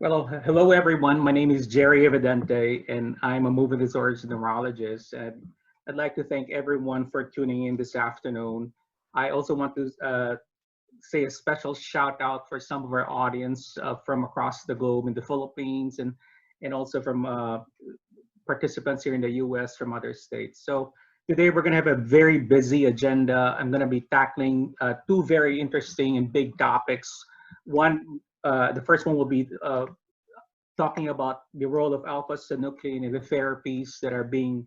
Well, hello everyone. My name is Jerry Evidente, and I'm a movement disorders neurologist. And I'd like to thank everyone for tuning in this afternoon. I also want to say a special shout out for some of our audience from across the globe in the Philippines and also from participants here in the US from other states. So today we're going to have a very busy agenda. I'm going to be tackling two very interesting and big topics. One, the first one will be talking about the role of alpha synuclein in the therapies that are being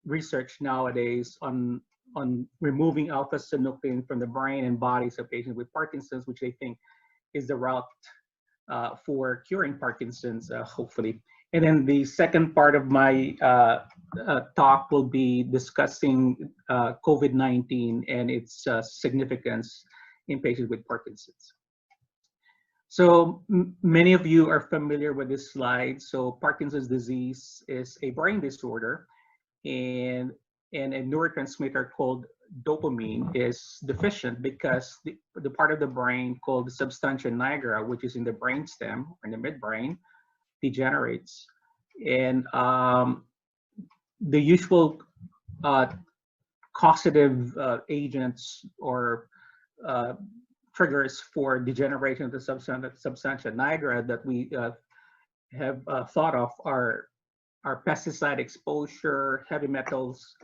researched nowadays on removing alpha synuclein from the brain and bodies of patients with Parkinson's, which they think is the route for curing Parkinson's, hopefully. And then the second part of my talk will be discussing COVID-19 and its significance in patients with Parkinson's. So many of you are familiar with this slide. So Parkinson's disease is a brain disorder, and a neurotransmitter called dopamine is deficient because the part of the brain called the substantia nigra, which is in the brainstem or in the midbrain, degenerates. And the usual causative agents or triggers for degeneration of the substantia nigra that we have thought of are pesticide exposure, heavy metals,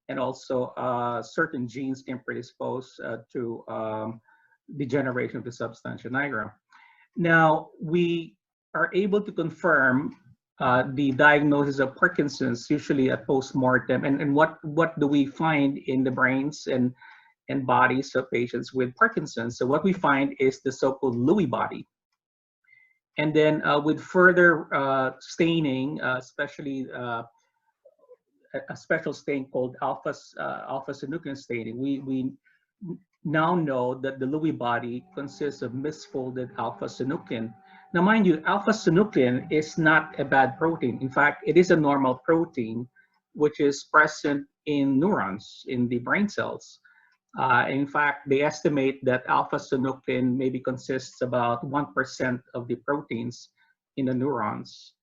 and also certain genes can predispose to degeneration of the substantia nigra. Now, we are able to confirm the diagnosis of Parkinson's usually at post-mortem. And what do we find in the brains and bodies of patients with Parkinson's? So what we find is the so-called Lewy body. And then with further staining, especially a special stain called alpha synuclein staining, we now know that the Lewy body consists of misfolded alpha synuclein. Now, mind you, alpha synuclein is not a bad protein. In fact, it is a normal protein, which is present in neurons, in the brain cells. In fact, they estimate that alpha synuclein maybe consists about 1% of the proteins in the neurons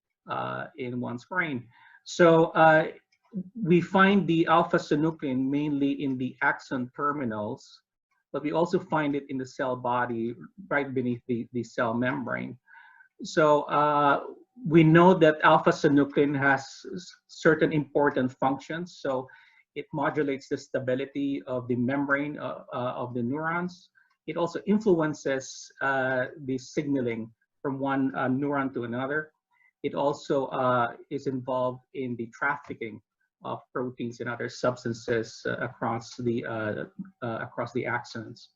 in one's brain. So we find the alpha synuclein mainly in the axon terminals, but we also find it in the cell body right beneath the cell membrane. So we know that alpha synuclein has certain important functions. So it modulates the stability of the membrane of the neurons. It also influences the signaling from one neuron to another. It also is involved in the trafficking of proteins and other substances across the axons.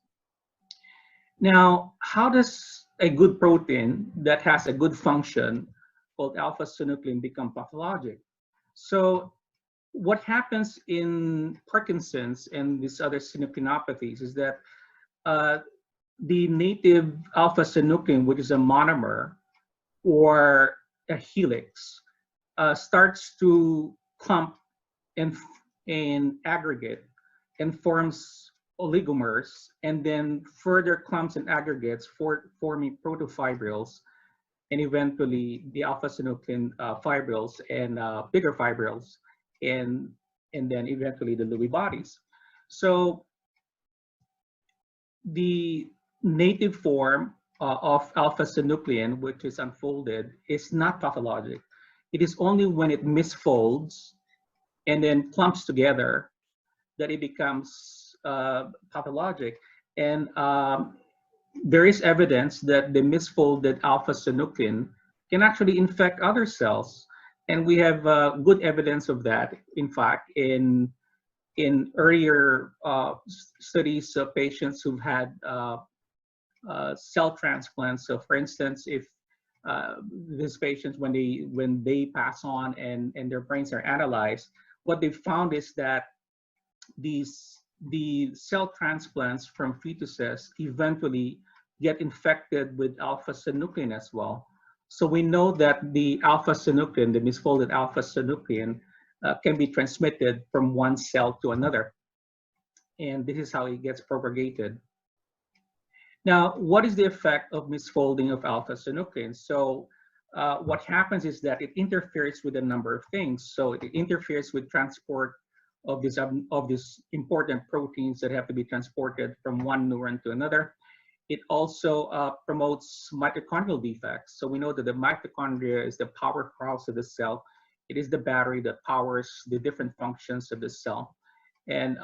Now, how does a good protein that has a good function called alpha synuclein become pathologic? So what happens in Parkinson's and these other synucleinopathies is that the native alpha synuclein, which is a monomer or a helix, starts to clump and aggregate and forms oligomers, and then further clumps and aggregates forming protofibrils, and eventually the alpha synuclein fibrils and bigger fibrils, and then eventually the Lewy bodies. So the native form of alpha synuclein, which is unfolded, is not pathologic. It is only when it misfolds and then clumps together that it becomes pathologic. And there is evidence that the misfolded alpha synuclein can actually infect other cells. And we have good evidence of that. In fact, in earlier studies of patients who've had cell transplants. So for instance, if these patients, when they pass on and their brains are analyzed, what they found is that the cell transplants from fetuses eventually get infected with alpha synuclein as well. So we know that the alpha synuclein, the misfolded alpha synuclein, can be transmitted from one cell to another. And this is how it gets propagated. Now, what is the effect of misfolding of alpha synuclein? So what happens is that it interferes with a number of things. So it interferes with transport of these important proteins that have to be transported from one neuron to another. It also promotes mitochondrial defects. So we know that the mitochondria is the powerhouse of the cell. It is the battery that powers the different functions of the cell. And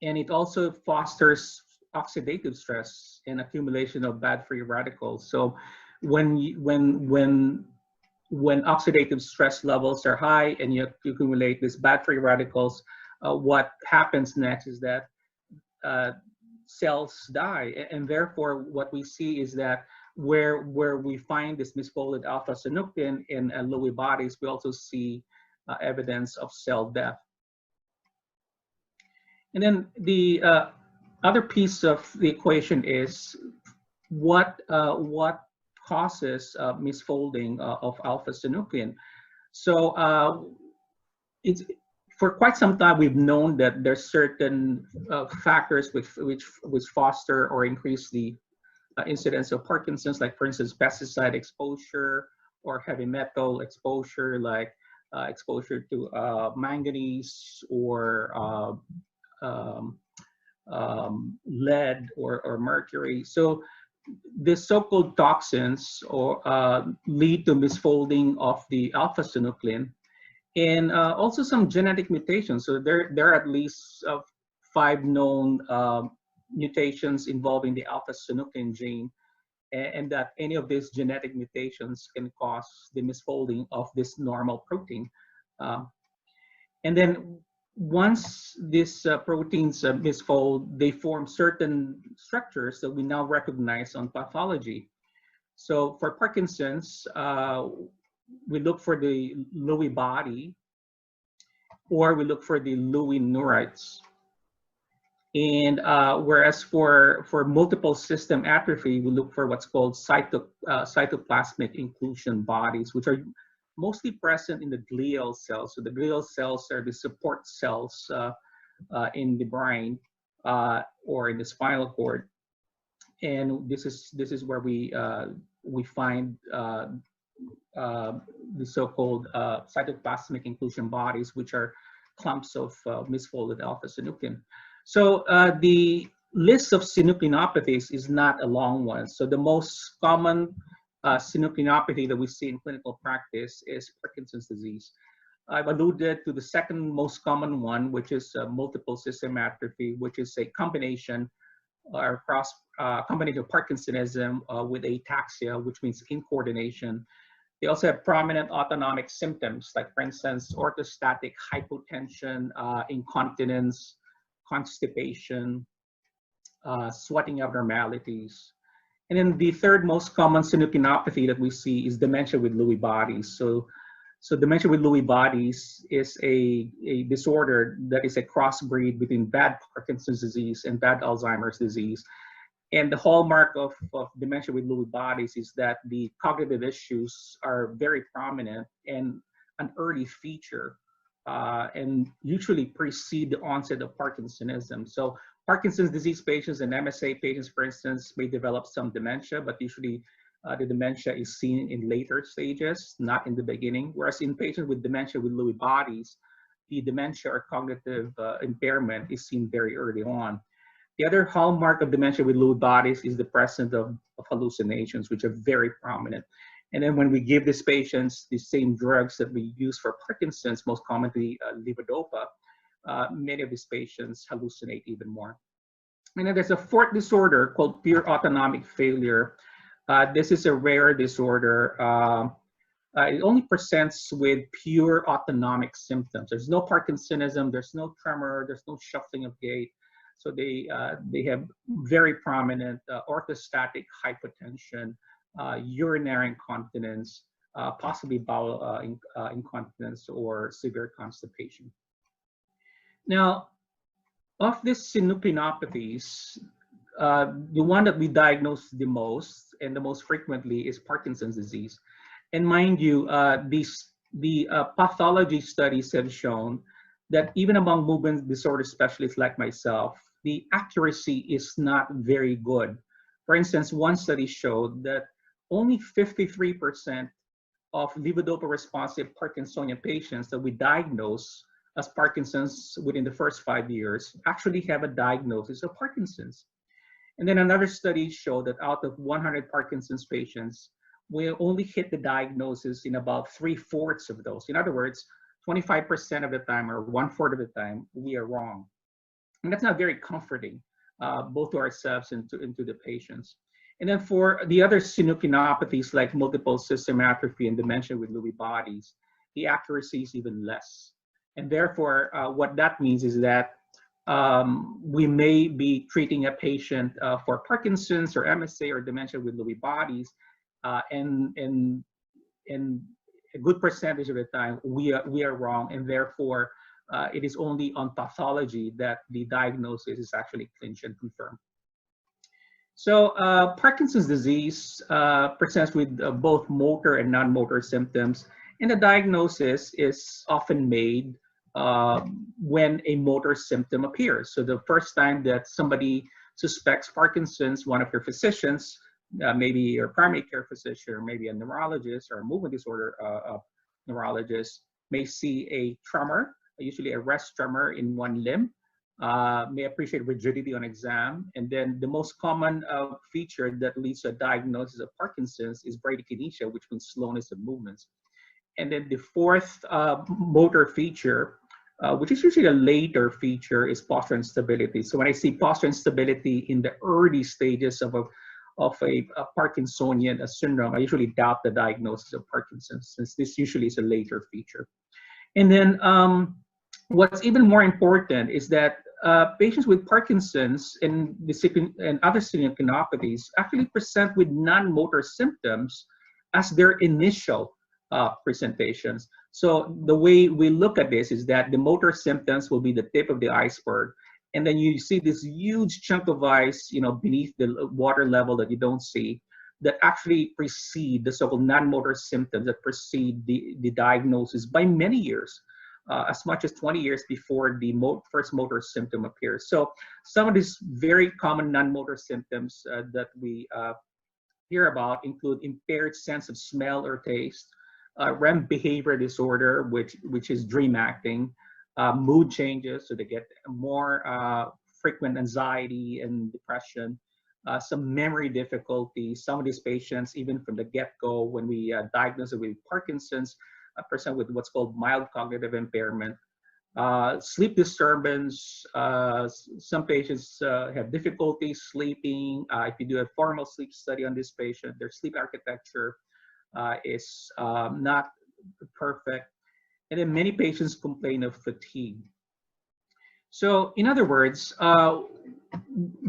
it also fosters oxidative stress and accumulation of bad free radicals. So when oxidative stress levels are high and you accumulate these bad free radicals, what happens next is that cells die, and therefore what we see is that where we find this misfolded alpha synuclein in Lewy bodies, we also see evidence of cell death. And then the other piece of the equation is what causes misfolding of alpha synuclein. So it's for quite some time we've known that there's certain factors which foster or increase the incidence of Parkinson's, like for instance pesticide exposure or heavy metal exposure, like exposure to manganese or lead or mercury. So the so-called toxins lead to misfolding of the alpha synuclein, and also some genetic mutations. So there are at least 5 known mutations involving the alpha synuclein gene, and that any of these genetic mutations can cause the misfolding of this normal protein. And then once these proteins misfold, they form certain structures that we now recognize on pathology. So for Parkinson's, we look for the Lewy body, or we look for the Lewy neurites. And whereas for multiple system atrophy, we look for what's called cytoplasmic inclusion bodies, which are mostly present in the glial cells. So the glial cells are the support cells in the brain or in the spinal cord, and this is where we find the so-called cytoplasmic inclusion bodies, which are clumps of misfolded alpha synuclein. So the list of synucleinopathies is not a long one. So the most common synucleinopathy that we see in clinical practice is Parkinson's disease. I've alluded to the second most common one, which is multiple system atrophy, which is a combination or combination of Parkinsonism with ataxia, which means incoordination. They also have prominent autonomic symptoms, like for instance, orthostatic hypotension, incontinence, constipation, sweating abnormalities. And then the third most common synucleinopathy that we see is dementia with Lewy bodies. So dementia with Lewy bodies is a disorder that is a crossbreed between bad Parkinson's disease and bad Alzheimer's disease. And the hallmark of dementia with Lewy bodies is that the cognitive issues are very prominent and an early feature, and usually precede the onset of Parkinsonism. So Parkinson's disease patients and MSA patients, for instance, may develop some dementia, but usually the dementia is seen in later stages, not in the beginning. Whereas in patients with dementia with Lewy bodies, the dementia or cognitive impairment is seen very early on. The other hallmark of dementia with Lewy bodies is the presence of hallucinations, which are very prominent. And then when we give these patients the same drugs that we use for Parkinson's, most commonly levodopa, many of these patients hallucinate even more. And then there's a fourth disorder called pure autonomic failure. This is a rare disorder. It only presents with pure autonomic symptoms. There's no Parkinsonism, there's no tremor, there's no shuffling of gait. So they have very prominent orthostatic hypotension, urinary incontinence, possibly bowel incontinence, or severe constipation. Now, of these synucleinopathies, the one that we diagnose the most and the most frequently is Parkinson's disease. And mind you, the pathology studies have shown that even among movement disorder specialists like myself, the accuracy is not very good. For instance, one study showed that only 53% of levodopa-responsive Parkinsonian patients that we diagnose as Parkinson's within the first 5 years actually have a diagnosis of Parkinson's. And then another study showed that out of 100 Parkinson's patients, we only hit the diagnosis in about 3/4 of those. In other words, 25% of the time or 1/4 of the time, we are wrong. And that's not very comforting, both to ourselves and to the patients. And then for the other synucleinopathies like multiple system atrophy and dementia with Lewy bodies, the accuracy is even less. And therefore, what that means is that we may be treating a patient for Parkinson's or MSA or dementia with Lewy bodies, and a good percentage of the time we are wrong, and therefore it is only on pathology that the diagnosis is actually clinched and confirmed. So Parkinson's disease presents with both motor and non-motor symptoms, and the diagnosis is often made when a motor symptom appears. So the first time that somebody suspects Parkinson's, one of your physicians, maybe your primary care physician, or maybe a neurologist or a movement disorder neurologist, may see a tremor, usually a rest tremor in one limb, may appreciate rigidity on exam, and then the most common feature that leads to a diagnosis of Parkinson's is bradykinesia, which means slowness of movements. And then the fourth motor feature, which is usually a later feature, is posture instability. So when I see posture instability in the early stages of a Parkinsonian syndrome, I usually doubt the diagnosis of Parkinson's, since this usually is a later feature. And then what's even more important is that patients with Parkinson's and other synucleinopathies actually present with non-motor symptoms as their initial presentations. So the way we look at this is that the motor symptoms will be the tip of the iceberg, and then you see this huge chunk of ice, beneath the water level that you don't see, that actually precede the so-called non-motor symptoms that precede the diagnosis by many years, as much as 20 years before the first motor symptom appears. So some of these very common non-motor symptoms that we hear about include impaired sense of smell or taste, REM behavior disorder, which is dream acting, mood changes, so they get more frequent anxiety and depression, some memory difficulties. Some of these patients, even from the get-go, when we diagnose it with Parkinson's, present with what's called mild cognitive impairment, sleep disturbance. Some patients have difficulty sleeping. If you do a formal sleep study on this patient, their sleep architecture is not perfect. And then many patients complain of fatigue. So in other words,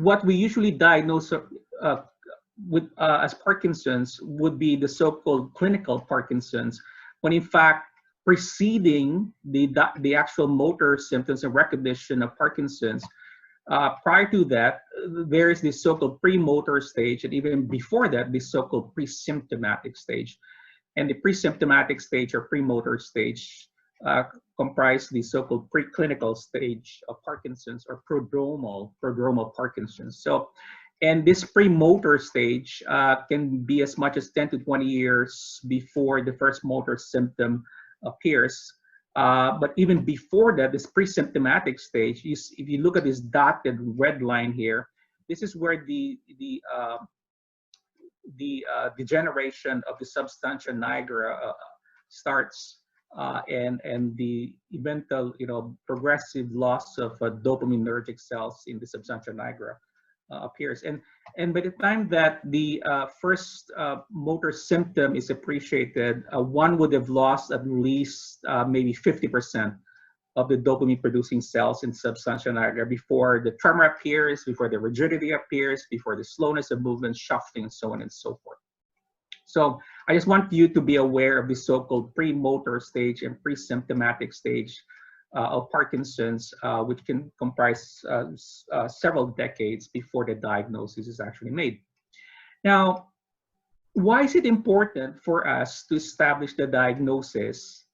what we usually diagnose as Parkinson's would be the so-called clinical Parkinson's, when in fact preceding the actual motor symptoms and recognition of Parkinson's, prior to that, there is this so-called pre-motor stage, and even before that, this so-called pre-symptomatic stage. And the pre-symptomatic stage or pre-motor stage comprise the so-called preclinical stage of Parkinson's, or prodromal Parkinson's. So, and this pre-motor stage can be as much as 10 to 20 years before the first motor symptom appears. But even before that, this pre-symptomatic stage, if you look at this dotted red line here, this is where the degeneration of the substantia nigra starts, and the eventual, progressive loss of dopaminergic cells in the substantia nigra appears. And by the time that the first motor symptom is appreciated, one would have lost at least maybe 50% of the dopamine producing cells in substantia nigra before the tremor appears, before the rigidity appears, before the slowness of movement, shuffling, and so on and so forth. So I just want you to be aware of the so-called pre-motor stage and pre-symptomatic stage of Parkinson's, which can comprise several decades before the diagnosis is actually made. Now, why is it important for us to establish the diagnosis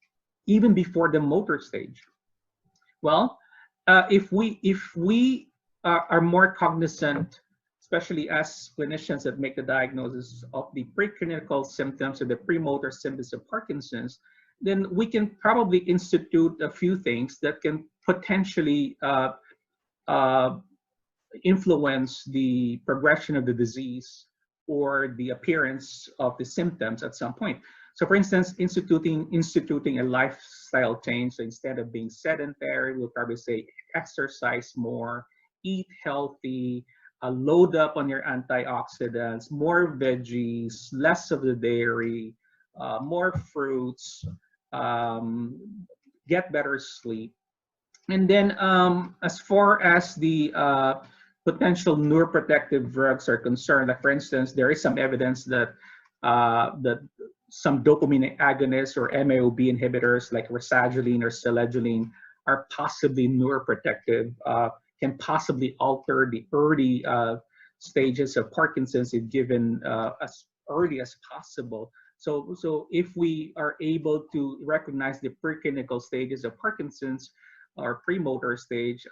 even before the motor stage? Well, if we are more cognizant, especially as clinicians that make the diagnosis of the preclinical symptoms or the premotor symptoms of Parkinson's, then we can probably institute a few things that can potentially influence the progression of the disease or the appearance of the symptoms at some point. So for instance, instituting a lifestyle change. So instead of being sedentary, we'll probably say exercise more, eat healthy, load up on your antioxidants, more veggies, less of the dairy, more fruits, get better sleep. And then as far as the potential neuroprotective drugs are concerned, like for instance, there is some evidence that that some dopamine agonists or MAOB inhibitors like rasagiline or selegiline are possibly neuroprotective, can possibly alter the early stages of Parkinson's if given as early as possible. So if we are able to recognize the preclinical stages of Parkinson's or premotor stage,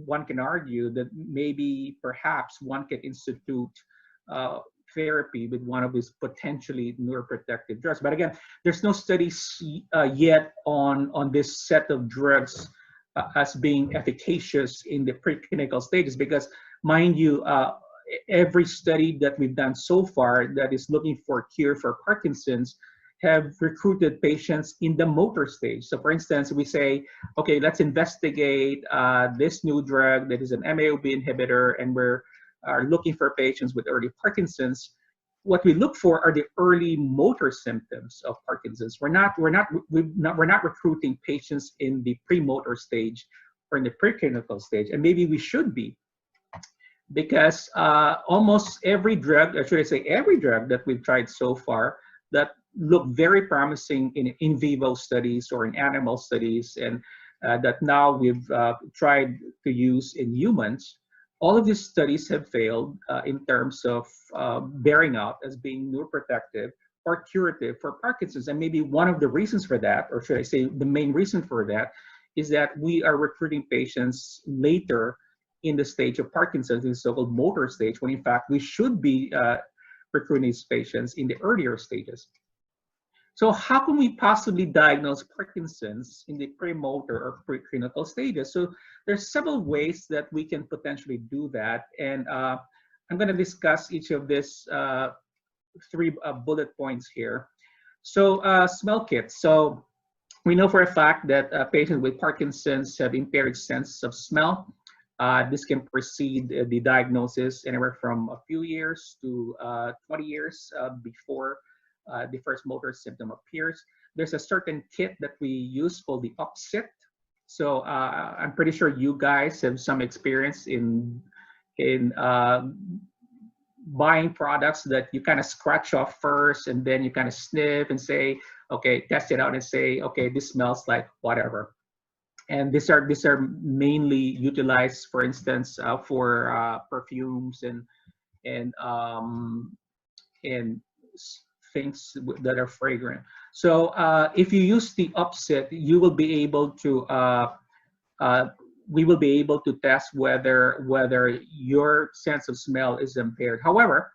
one can argue that maybe perhaps one can institute therapy with one of these potentially neuroprotective drugs. But again, there's no studies yet on this set of drugs as being efficacious in the preclinical stages, because mind you, every study that we've done so far that is looking for a cure for Parkinson's have recruited patients in the motor stage. So for instance, we say, okay, let's investigate this new drug that is an MAOB inhibitor, and we're looking for patients with early Parkinson's. What we look for are the early motor symptoms of Parkinson's. We're not recruiting patients in the premotor stage or in the preclinical stage, and maybe we should be, because almost every drug, or should I say every drug that we've tried so far that look very promising in vivo studies or in animal studies, and that now we've tried to use in humans, all of these studies have failed in terms of bearing out as being neuroprotective or curative for Parkinson's. And maybe one of the reasons for that, or should I say the main reason for that, is that we are recruiting patients later in the stage of Parkinson's, in the so-called motor stage, when in fact we should be recruiting these patients in the earlier stages. So how can we possibly diagnose Parkinson's in the premotor or preclinical stages? So there's several ways that we can potentially do that. And I'm going to discuss each of these three bullet points here. So smell kits. So we know for a fact that patients with Parkinson's have impaired sense of smell. This can precede the diagnosis anywhere from a few years to 20 years before the first motor symptom appears. There's a certain kit that we use called the upsit. So I'm pretty sure you guys have some experience in buying products that you kind of scratch off first, and then you kind of sniff and say, okay, test it out and say, okay, this smells like whatever. And these are mainly utilized, for instance, for perfumes and things that are fragrant. So if you use the upset, you will be able to we will be able to test whether your sense of smell is impaired. However,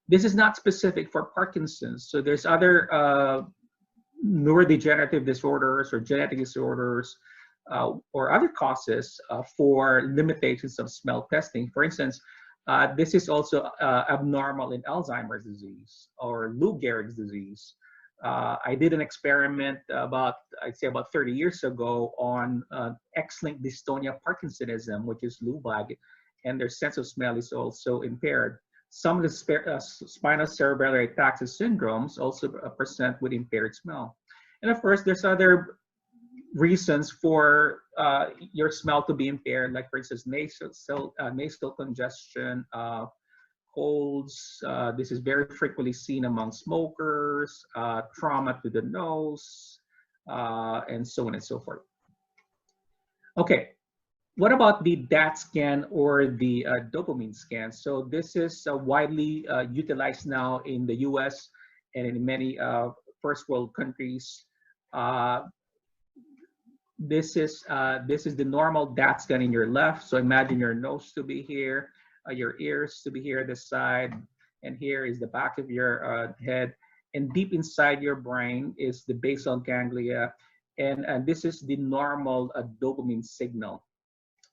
this is not specific for Parkinson's. So there's other neurodegenerative disorders or genetic disorders or other causes for limitations of smell testing. For instance, this is also abnormal in Alzheimer's disease or Lou Gehrig's disease. I did an experiment I'd say about 30 years ago on X-linked dystonia Parkinsonism, which is LUBAG, and their sense of smell is also impaired. Some of the spinal cerebellar ataxia syndromes also present with impaired smell. And of course, there's other reasons for your smell to be impaired, like for instance, nasal congestion, colds. This is very frequently seen among smokers, trauma to the nose, and so on and so forth. Okay, what about the DAT scan or the dopamine scan? So this is widely utilized now in the US and in many first world countries. this is the normal DAT scan in your left. So imagine your nose to be here, your ears to be here this side, and here is the back of your head. And deep inside your brain is the basal ganglia, and this is the normal dopamine signal.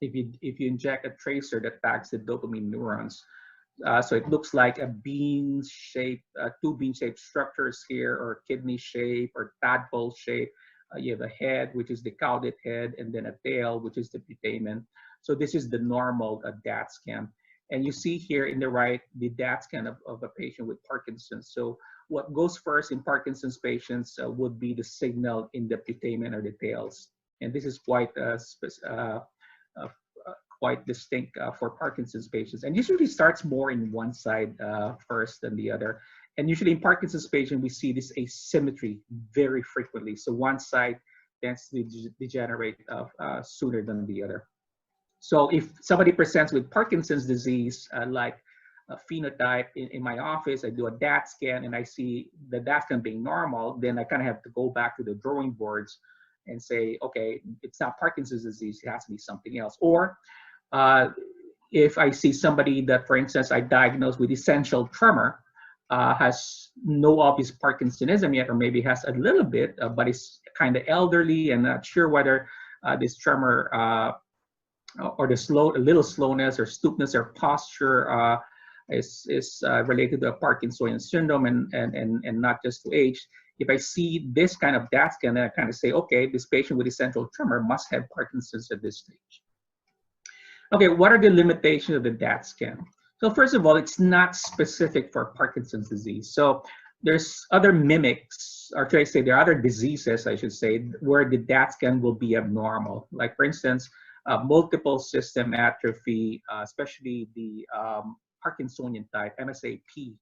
If you inject a tracer that tags the dopamine neurons. So it looks like a bean shape, two bean shaped structures here, or kidney shape, or tadpole shape. You have a head, which is the caudate head, and then a tail, which is the putamen. So this is the normal DAT scan. And you see here in the right, the DAT scan of a patient with Parkinson's. So what goes first in Parkinson's patients would be the signal in the putamen or the tails. And this is quite quite distinct for Parkinson's patients, and usually starts more in one side first than the other. And usually in Parkinson's patients, we see this asymmetry very frequently. So one side tends to degenerate sooner than the other. So if somebody presents with Parkinson's disease, like a phenotype in my office, I do a DAT scan and I see the DAT scan being normal, then I kind of have to go back to the drawing boards and say, okay, it's not Parkinson's disease, it has to be something else. Or if I see somebody that, for instance, I diagnosed with essential tremor, has no obvious Parkinsonism yet, or maybe has a little bit, but is kind of elderly and not sure whether this tremor or the a little slowness or stoopness or posture is related to a Parkinsonian syndrome and not just to age. If I see this kind of DAT scan, then I kind of say, okay, this patient with essential tremor must have Parkinson's at this stage. Okay, what are the limitations of the DAT scan? So first of all, it's not specific for Parkinson's disease. So there's other mimics, or should I say there are other diseases, I should say, where the DAT scan will be abnormal. Like for instance, multiple system atrophy, especially the Parkinsonian type, MSA-P,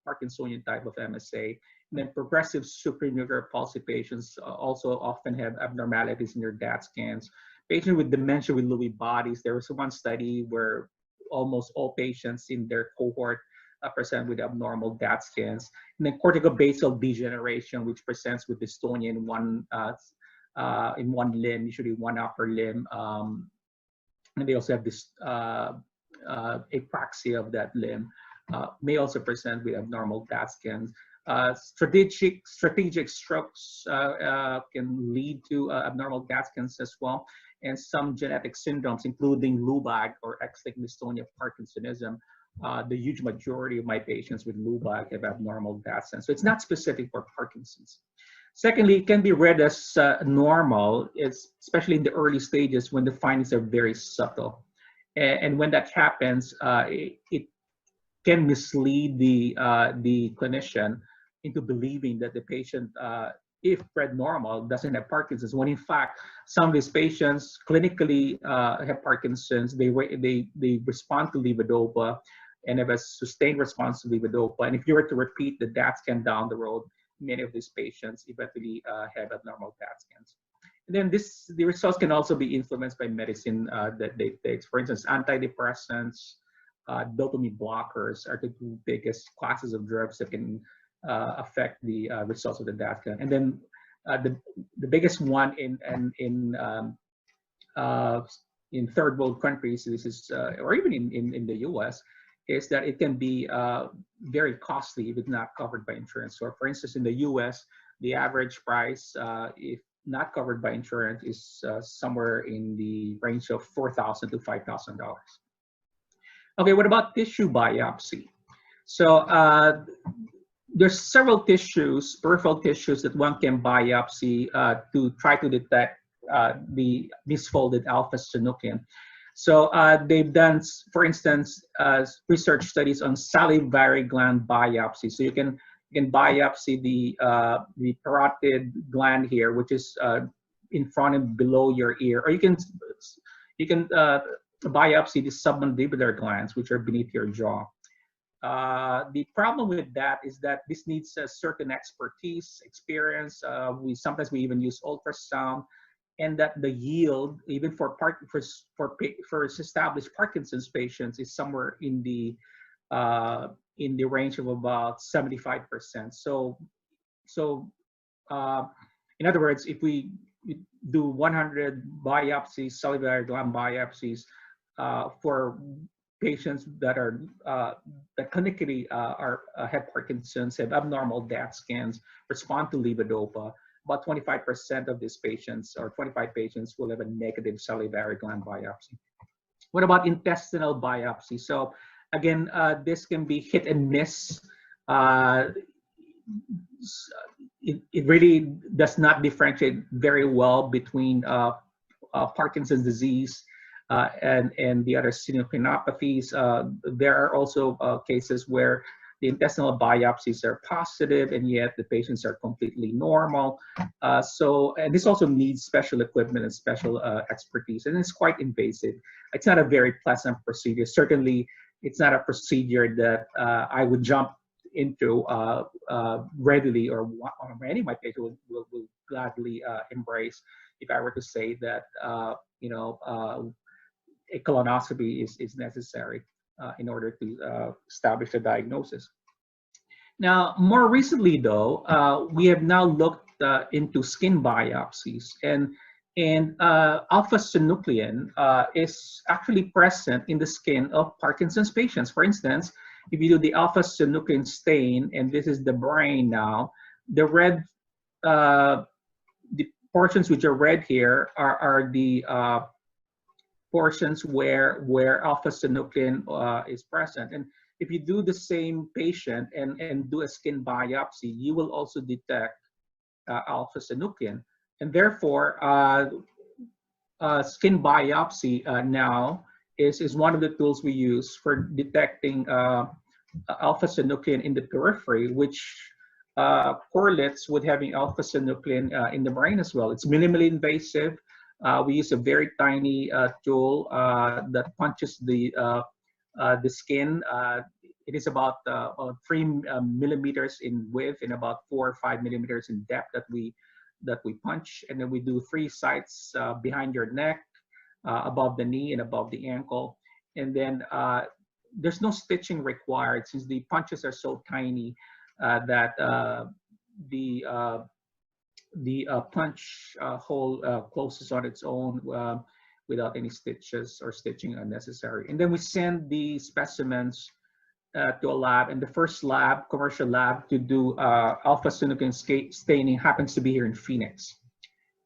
Parkinsonian type of MSA. And then progressive supranuclear palsy patients also often have abnormalities in their DAT scans. Patients with dementia with Lewy bodies, there was one study where almost all patients in their cohort present with abnormal DAT scans. And then corticobasal degeneration, which presents with dystonia in one limb, usually one upper limb. And they also have this apraxia of that limb, may also present with abnormal DAT scans. Strategic strokes can lead to abnormal DAT scans as well. And some genetic syndromes, including Lubag or X-linked dystonia of Parkinsonism, the huge majority of my patients with Lubag have abnormal DAT scans. So it's not specific for Parkinson's. Secondly, it can be read as normal, especially in the early stages when the findings are very subtle. And when that happens, it can mislead the clinician into believing that the patient, if read normal, doesn't have Parkinson's, when in fact, some of these patients clinically have Parkinson's, they respond to levodopa and have a sustained response to levodopa. And if you were to repeat the DAT scan down the road, many of these patients eventually have abnormal DAT scans. And then the results can also be influenced by medicine that they take. For instance, antidepressants, dopamine blockers are the two biggest classes of drugs that can affect the results of the DAT scan. And then the biggest one in third world countries, this is or even in the US, is that it can be very costly if it's not covered by insurance. So for instance, in the US, the average price, if not covered by insurance, is somewhere in the range of $4,000 to $5,000. Okay, what about tissue biopsy? So there's several tissues, peripheral tissues, that one can biopsy to try to detect the misfolded alpha synuclein. So they've done, for instance, research studies on salivary gland biopsy. So you can biopsy the parotid gland here, which is in front and below your ear, or you can biopsy the submandibular glands, which are beneath your jaw. The problem with that is that this needs a certain expertise, experience. Sometimes we even use ultrasound, and that the yield, even for established Parkinson's patients, is somewhere in the range of about 75%. So in other words, if we do 100 biopsies, salivary gland biopsies, for patients that are that clinically have Parkinson's, have abnormal DAT scans, respond to levodopa. About 25% of these patients, or 25 patients, will have a negative salivary gland biopsy. What about intestinal biopsy? So again, this can be hit and miss. It really does not differentiate very well between Parkinson's disease and the other synucleinopathies. There are also cases where the intestinal biopsies are positive, and yet the patients are completely normal. And this also needs special equipment and special expertise, and it's quite invasive. It's not a very pleasant procedure. Certainly, it's not a procedure that I would jump into readily, or any of my patients will gladly embrace if I were to say that a colonoscopy is necessary in order to establish a diagnosis. Now, more recently, though, we have now looked into skin biopsies, and alpha synuclein is actually present in the skin of Parkinson's patients. For instance, if you do the alpha synuclein stain, and this is the brain now, the red, the portions which are red here are the portions where alpha synuclein is present. And if you do the same patient and do a skin biopsy, you will also detect alpha synuclein. And therefore, skin biopsy now is one of the tools we use for detecting alpha synuclein in the periphery, which correlates with having alpha synuclein in the brain as well. It's minimally invasive. We use a very tiny tool that punches the skin. It is about 3 millimeters in width and about 4 or 5 millimeters in depth that we punch, and then we do 3 sites behind your neck, above the knee, and above the ankle. And then there's no stitching required, since the punches are so tiny that the punch hole closes on its own without any stitches or stitching unnecessary. And then we send the specimens to a lab, and the first lab, commercial lab, to do alpha synuclein staining happens to be here in Phoenix.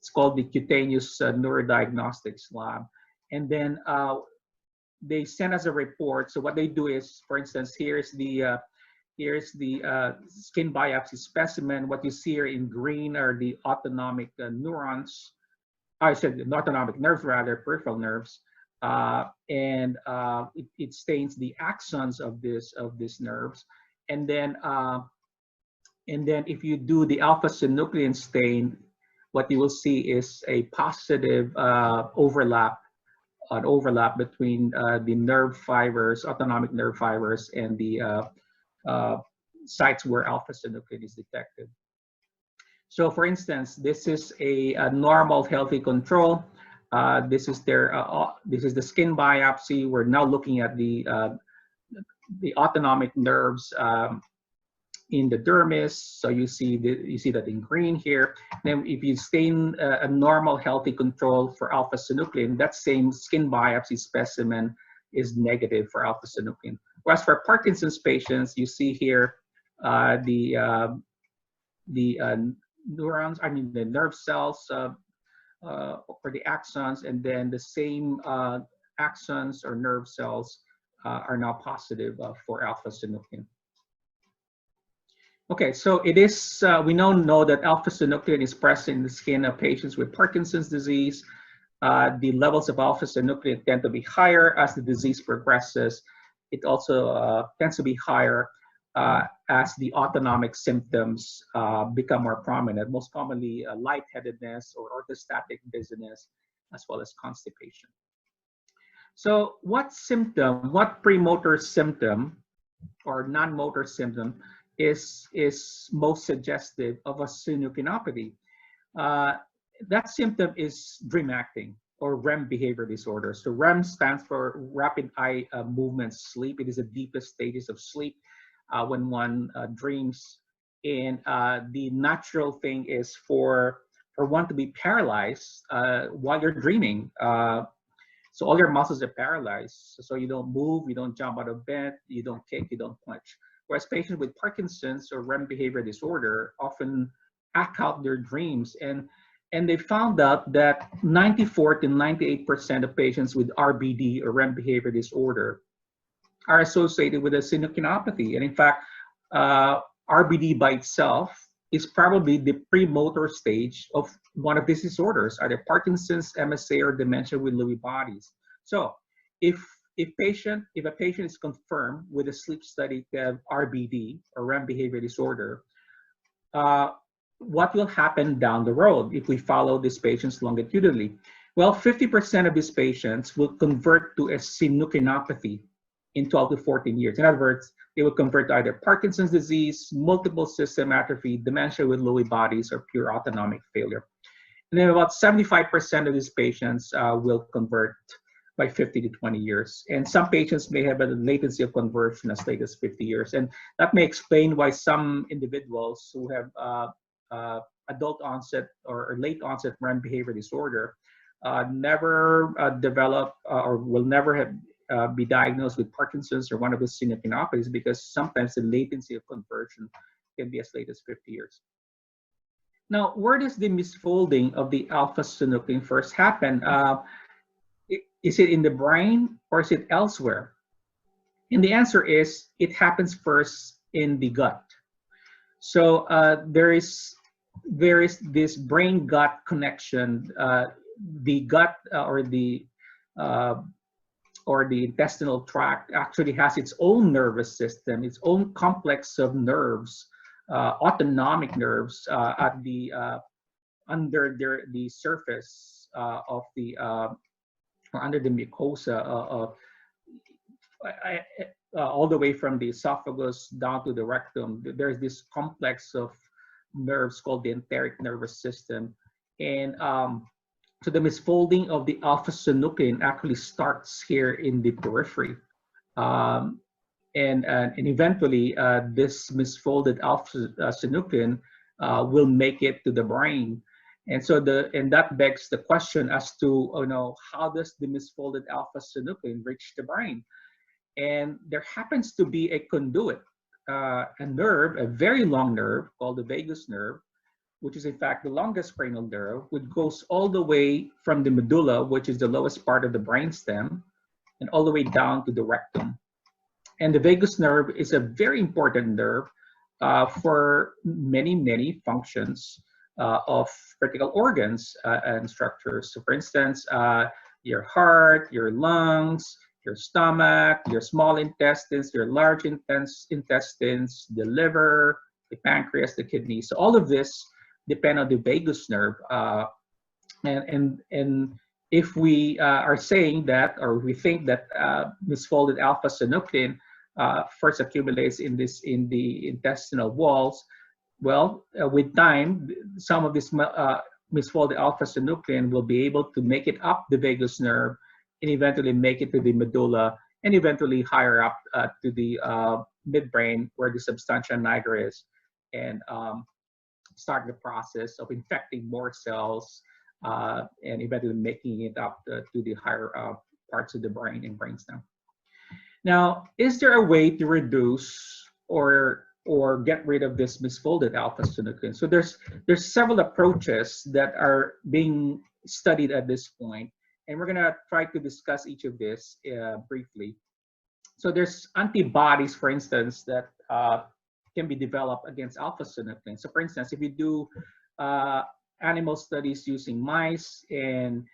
It's called the Cutaneous Neurodiagnostics Lab. And then they send us a report. So what they do is, for instance, here's the skin biopsy specimen. What you see here in green are the autonomic neurons. I said the autonomic nerves, rather, peripheral nerves. And it stains the axons of these nerves. And then if you do the alpha synuclein stain, what you will see is a positive overlap between the nerve fibers, autonomic nerve fibers, and the sites where alpha synuclein is detected. So, for instance, this is a normal, healthy control. This is the skin biopsy. We're now looking at the autonomic nerves in the dermis. So you see that in green here. Then if you stain a normal, healthy control for alpha synuclein, that same skin biopsy specimen is negative for alpha synuclein. Whereas for Parkinson's patients, you see here the neurons, the nerve cells for the axons, and then the same axons or nerve cells are now positive for alpha synuclein. Okay, so it is, we now know that alpha synuclein is present in the skin of patients with Parkinson's disease. The levels of alpha synuclein tend to be higher as the disease progresses. It also tends to be higher as the autonomic symptoms become more prominent, most commonly lightheadedness or orthostatic dizziness, as well as constipation. So what premotor symptom or non-motor symptom is most suggestive of a synucleinopathy? That symptom is dream acting, or REM behavior disorder. So REM stands for rapid eye movement sleep. It is the deepest stages of sleep when one dreams. And the natural thing is for for one to be paralyzed while you're dreaming. So all your muscles are paralyzed. So you don't move, you don't jump out of bed, you don't kick, you don't punch. Whereas patients with Parkinson's or REM behavior disorder often act out their dreams. And they found out that 94 to 98% of patients with RBD or REM behavior disorder are associated with a synucleinopathy. And in fact, RBD by itself is probably the premotor stage of one of these disorders, either Parkinson's, MSA, or dementia with Lewy bodies. So if a patient is confirmed with a sleep study to have RBD or REM behavior disorder, what will happen down the road if we follow these patients longitudinally? Well, 50% of these patients will convert to a synucleinopathy in 12 to 14 years. In other words, they will convert to either Parkinson's disease, multiple system atrophy, dementia with Lewy bodies, or pure autonomic failure. And then about 75% of these patients will convert by 50 to 20 years. And some patients may have a latency of conversion as late as 50 years. And that may explain why some individuals who have adult onset or late onset REM behavior disorder never develop or will never have be diagnosed with Parkinson's or one of the synucleinopathies, because sometimes the latency of conversion can be as late as 50 years. Now, where does the misfolding of the alpha synuclein first happen? Is it in the brain or is it elsewhere? And the answer is it happens first in the gut. So there is this brain-gut connection. The gut or the intestinal tract actually has its own nervous system, its own complex of nerves, autonomic nerves at the under the surface of the or under the mucosa all the way from the esophagus down to the rectum. There's this complex of nerves called the enteric nervous system, and so the misfolding of the alpha synuclein actually starts here in the periphery, and eventually this misfolded alpha synuclein will make it to the brain, and so that begs the question as to how does the misfolded alpha synuclein reach the brain? And there happens to be a conduit, a nerve, a very long nerve called the vagus nerve, which is in fact the longest cranial nerve, which goes all the way from the medulla, which is the lowest part of the brainstem, and all the way down to the rectum. And the vagus nerve is a very important nerve for many, many functions of critical organs and structures. So for instance, your heart, your lungs, your stomach, your small intestines, your large intestines, the liver, the pancreas, the kidneys. So all of this depend on the vagus nerve. And if we are saying that, or we think that misfolded alpha synuclein first accumulates in the intestinal walls, well, with time, some of this misfolded alpha synuclein will be able to make it up the vagus nerve and eventually make it to the medulla, and eventually higher up to the midbrain where the substantia nigra is, and start the process of infecting more cells and eventually making it up to the higher parts of the brain and brainstem. Now, is there a way to reduce or get rid of this misfolded alpha synuclein? So there's several approaches that are being studied at this point, and we're gonna try to discuss each of this briefly. So there's antibodies, for instance, that can be developed against alpha synuclein. So for instance, if you do animal studies using mice, and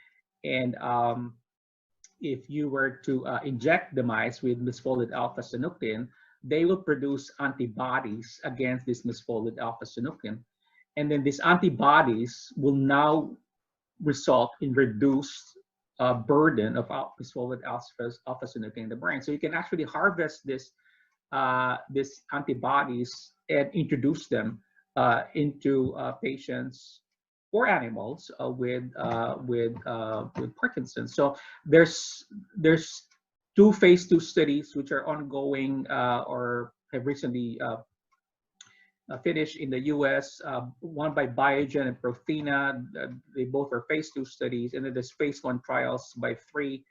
if you were to inject the mice with misfolded alpha synuclein, they will produce antibodies against this misfolded alpha synuclein. And then these antibodies will now result in reduced burden of misfolded alpha synuclein in the brain. So you can actually harvest these antibodies and introduce them into patients or animals with Parkinson's. So there's 2 phase 2 studies which are ongoing or have recently finished in the US, one by Biogen and Prothena. They both are phase 2 studies, and then there's phase 1 trials by 3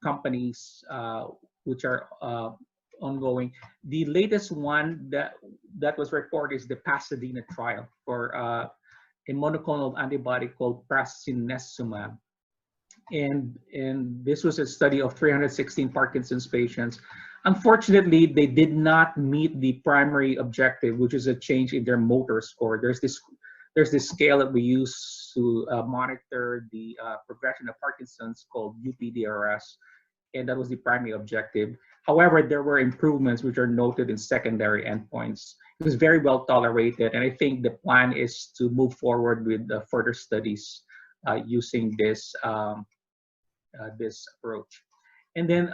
companies which are ongoing. The latest one that was reported is the Pasadena trial for a monoclonal antibody called prasinezumab. And this was a study of 316 Parkinson's patients. Unfortunately, they did not meet the primary objective, which is a change in their motor score. There's this scale that we use to monitor the progression of Parkinson's called UPDRS, and that was the primary objective. However, there were improvements which are noted in secondary endpoints. It was very well tolerated, and I think the plan is to move forward with further studies using this this approach. And then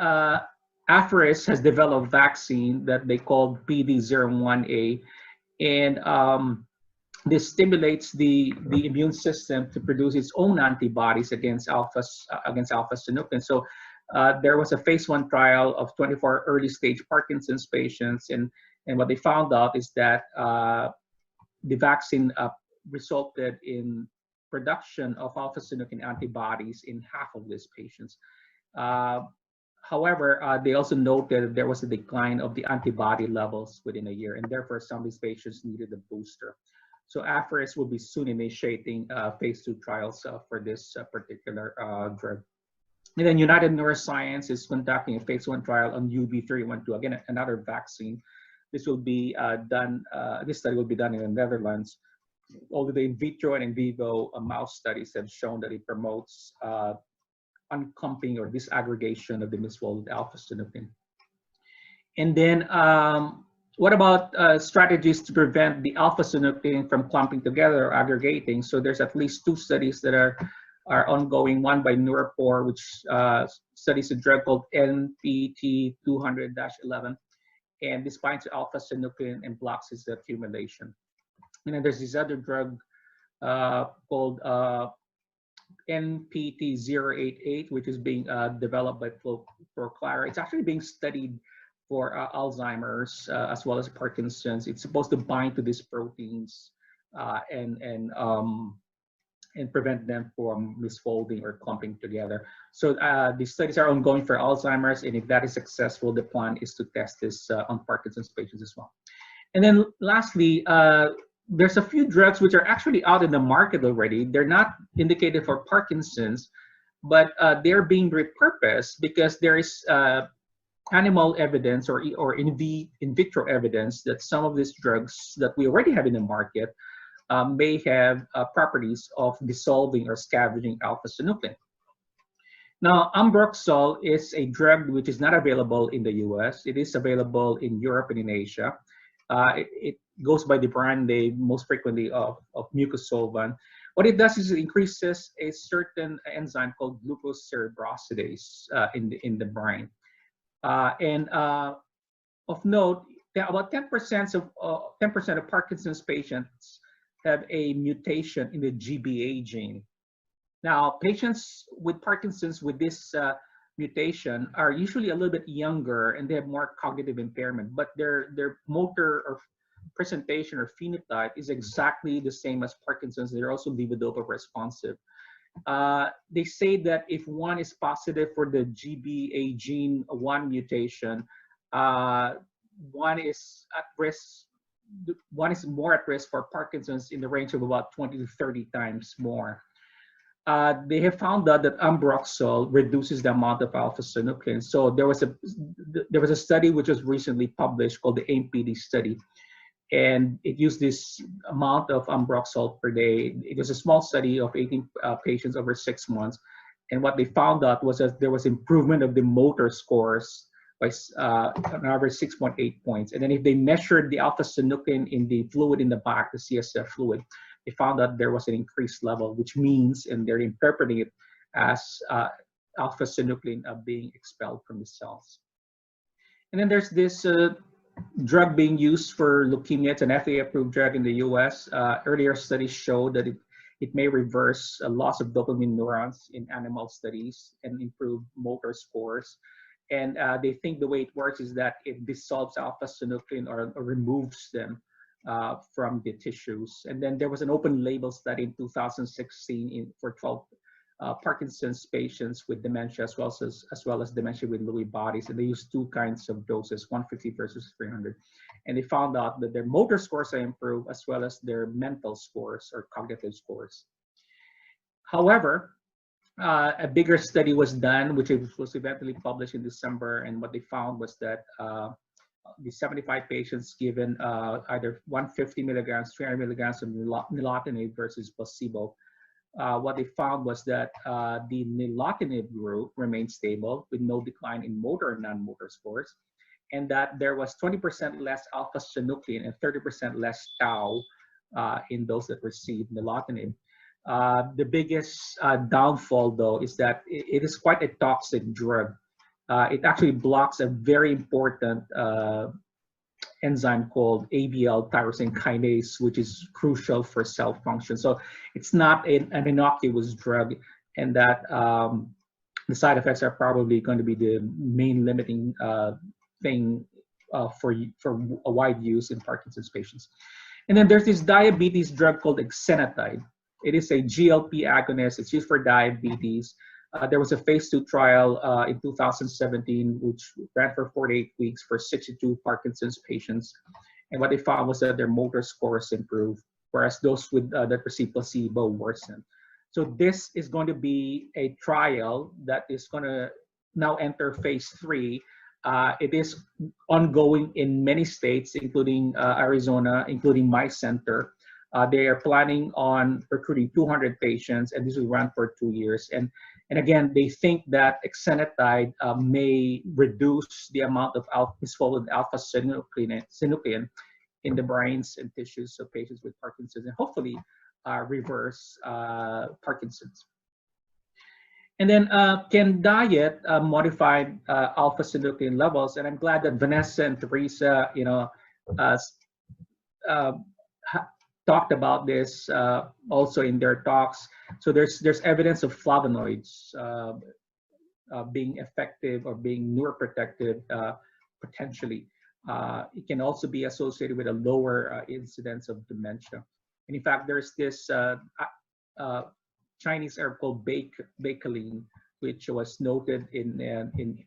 Apheris has developed vaccine that they called PD01A, and this stimulates the immune system to produce its own antibodies against alpha synuclein. So there was a phase 1 trial of 24 early stage Parkinson's patients, and what they found out is that the vaccine resulted in production of alpha synuclein antibodies in half of these patients. However, they also noted that there was a decline of the antibody levels within a year, and therefore some of these patients needed a booster. So Apheris will be soon initiating phase 2 trials for this particular drug. And then United Neuroscience is conducting a phase 1 trial on UB312, again, another vaccine. This will be this study will be done in the Netherlands. Although the in vitro and in vivo mouse studies have shown that it promotes unclumping or disaggregation of the misfolded alpha synuclein. And then what about strategies to prevent the alpha synuclein from clumping together or aggregating? So there's at least 2 studies that are ongoing, one by Neuropore, which studies a drug called NPT200-11, and this binds to alpha synuclein and blocks its accumulation. And then there's this other drug called NPT088, which is being developed by Proclara. It's actually being studied for Alzheimer's as well as Parkinson's. It's supposed to bind to these proteins and prevent them from misfolding or clumping together. So the studies are ongoing for Alzheimer's, and if that is successful, the plan is to test this on Parkinson's patients as well. And then lastly, there's a few drugs which are actually out in the market already. They're not indicated for Parkinson's, but they're being repurposed because there is animal evidence or in vitro evidence that some of these drugs that we already have in the market may have properties of dissolving or scavenging alpha synuclein. Now, Ambroxol is a drug which is not available in the US. It is available in Europe and in Asia. It goes by the brand name most frequently of mucosolvan. What it does is it increases a certain enzyme called glucose cerebrosidase in the brain. And of note, about 10% of Parkinson's patients have a mutation in the GBA gene. Now, patients with Parkinson's with this mutation are usually a little bit younger and they have more cognitive impairment, but their motor or presentation or phenotype is exactly the same as Parkinson's. They're also levodopa responsive. They say that if one is positive for the GBA gene 1 mutation, one is more at risk for Parkinson's in the range of about 20 to 30 times more. They have found out that Ambroxol reduces the amount of alpha synuclein. So there was a study which was recently published called the AIM-PD study, and it used this amount of Ambroxol per day. It was a small study of 18 patients over 6 months, and what they found out was that there was improvement of the motor scores by on average 6.8 points. And then if they measured the alpha synuclein in the fluid in the back, the CSF fluid, they found that there was an increased level, which means, and they're interpreting it as alpha synuclein being expelled from the cells. And then there's this drug being used for leukemia. It's an FDA-approved drug in the US. Earlier studies showed that it may reverse a loss of dopamine neurons in animal studies and improve motor scores. And they think the way it works is that it dissolves alpha synuclein or removes them from the tissues. And then there was an open label study in 2016 for 12 Parkinson's patients with dementia as well as dementia with Lewy bodies. And they used two kinds of doses, 150 versus 300. And they found out that their motor scores are improved as well as their mental scores or cognitive scores. However, a bigger study was done, which was eventually published in December. And what they found was that the 75 patients given either 150 milligrams, 300 milligrams of nilotinib versus placebo, what they found was that the nilotinib group remained stable with no decline in motor and non-motor scores, and that there was 20% less alpha synuclein and 30% less tau in those that received nilotinib. The biggest downfall, though, is that it is quite a toxic drug. It actually blocks a very important enzyme called ABL tyrosine kinase, which is crucial for cell function. So it's not an innocuous drug, and that the side effects are probably going to be the main limiting thing for a wide use in Parkinson's patients. And then there's this diabetes drug called Exenatide. It is a GLP agonist. It's used for diabetes. There was a phase 2 trial in 2017, which ran for 48 weeks for 62 Parkinson's patients. And what they found was that their motor scores improved, whereas those that received placebo worsened. So this is going to be a trial that is going to now enter phase 3. It is ongoing in many states, including Arizona, including my center. They are planning on recruiting 200 patients, and this will run for 2 years. And again, they think that Exenatide may reduce the amount of misfolded alpha synuclein in the brains and tissues of patients with Parkinson's, and hopefully reverse Parkinson's. And then can diet modify alpha synuclein levels? And I'm glad that Vanessa and Teresa, talked about this also in their talks. So there's evidence of flavonoids being effective or being neuroprotective potentially. It can also be associated with a lower incidence of dementia. And in fact, there's this Chinese herb called bakelin, which was noted in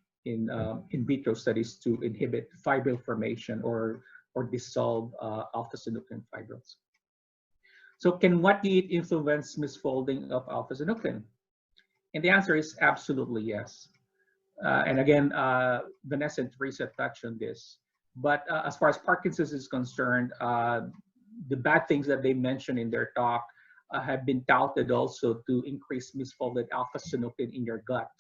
vitro studies to inhibit fibril formation or dissolve alpha synuclein fibrils. So can what you eat influence misfolding of alpha synuclein? And the answer is absolutely yes. And again, Vanessa and Teresa touched on this. But as far as Parkinson's is concerned, the bad things that they mentioned in their talk have been touted also to increase misfolded alpha synuclein in your gut.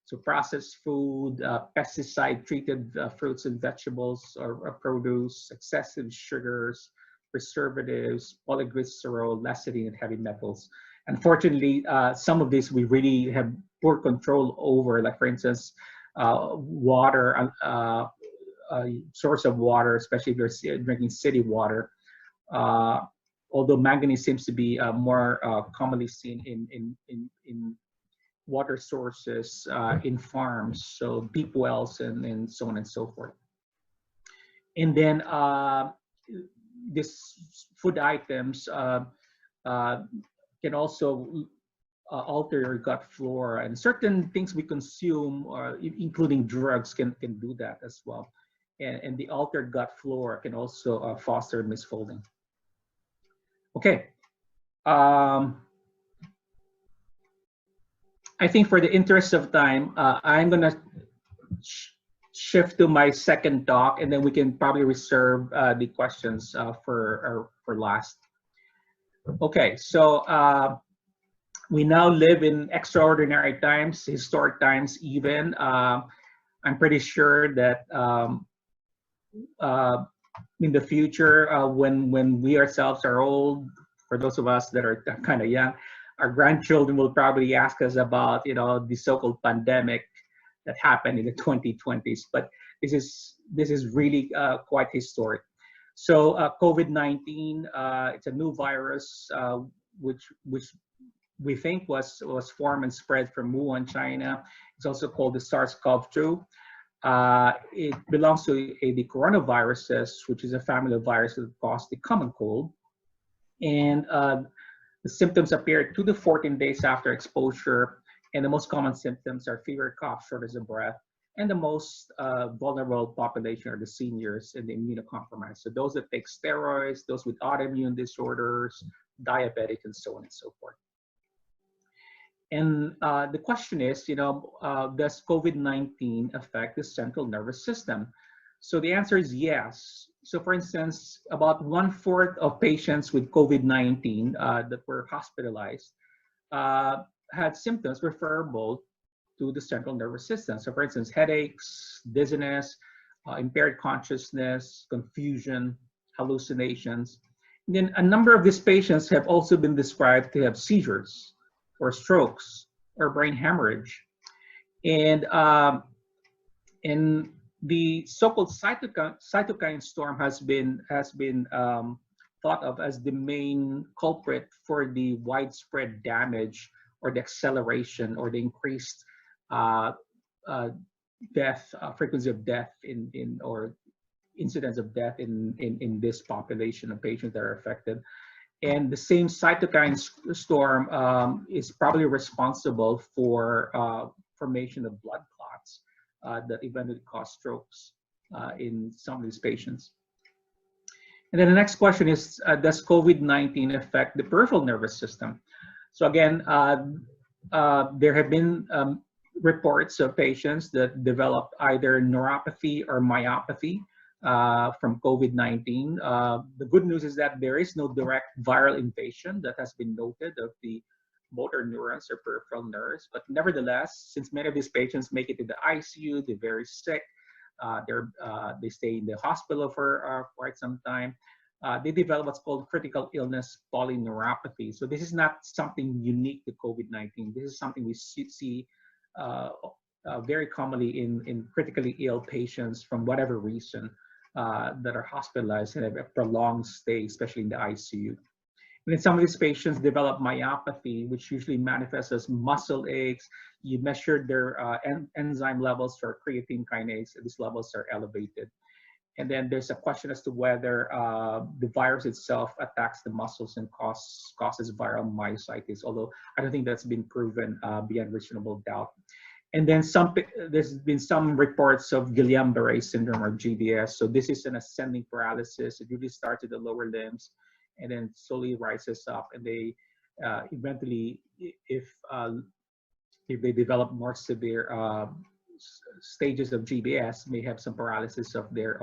So processed food, pesticide-treated fruits and vegetables or produce, excessive sugars, preservatives, polyglycerol, lecithin, and heavy metals. Unfortunately, some of these we really have poor control over, like for instance, water, source of water, especially if you're drinking city water. Although manganese seems to be more commonly seen in water sources in farms, so deep wells and so on and so forth. And then these food items can also alter your gut flora, and certain things we consume, including drugs, can do that as well. And the altered gut flora can also foster misfolding. Okay. I think for the interest of time, I'm going to shift to my second talk, and then we can probably reserve the questions for last. Okay, so we now live in extraordinary times, historic times even. I'm pretty sure that in the future, when we ourselves are old, for those of us that are kind of young, our grandchildren will probably ask us about, the so-called pandemic that happened in the 2020s. But this is really quite historic. So COVID-19, it's a new virus which we think was formed and spread from Wuhan, China. It's also called the SARS-CoV-2. It belongs to the coronaviruses, which is a family of viruses that cause the common cold. And the symptoms appear 2 to 14 days after exposure. And the most common symptoms are fever, cough, shortness of breath. And the most vulnerable population are the seniors and the immunocompromised. So those that take steroids, those with autoimmune disorders, diabetic, and so on and so forth. And the question is, does COVID-19 affect the central nervous system? So the answer is yes. So for instance, about 1/4 of patients with COVID-19 that were hospitalized had symptoms referable to the central nervous system. So for instance, headaches, dizziness, impaired consciousness, confusion, hallucinations. And then a number of these patients have also been described to have seizures or strokes or brain hemorrhage. And the so-called cytokine storm has been thought of as the main culprit for the widespread damage or the acceleration or the increased frequency of death or incidence of death in this population of patients that are affected. And the same cytokine storm is probably responsible for formation of blood clots that eventually cause strokes in some of these patients. And then the next question is, does COVID-19 affect the peripheral nervous system? So again, there have been reports of patients that developed either neuropathy or myopathy from COVID-19. The good news is that there is no direct viral invasion that has been noted of the motor neurons or peripheral nerves, but nevertheless, since many of these patients make it to the ICU, they're very sick, they stay in the hospital for quite some time, they develop what's called critical illness polyneuropathy. So this is not something unique to COVID-19. This is something we see very commonly in critically ill patients from whatever reason that are hospitalized and have a prolonged stay, especially in the ICU. And then some of these patients develop myopathy, which usually manifests as muscle aches. You measure their enzyme levels for creatine kinase. These levels are elevated. And then there's a question as to whether the virus itself attacks the muscles and causes viral myositis, although I don't think that's been proven beyond reasonable doubt. And then there's been some reports of Guillain-Barré syndrome or GBS. So this is an ascending paralysis. It usually starts at the lower limbs and then slowly rises up. And they eventually, if they develop more severe stages of GBS, may have some paralysis of their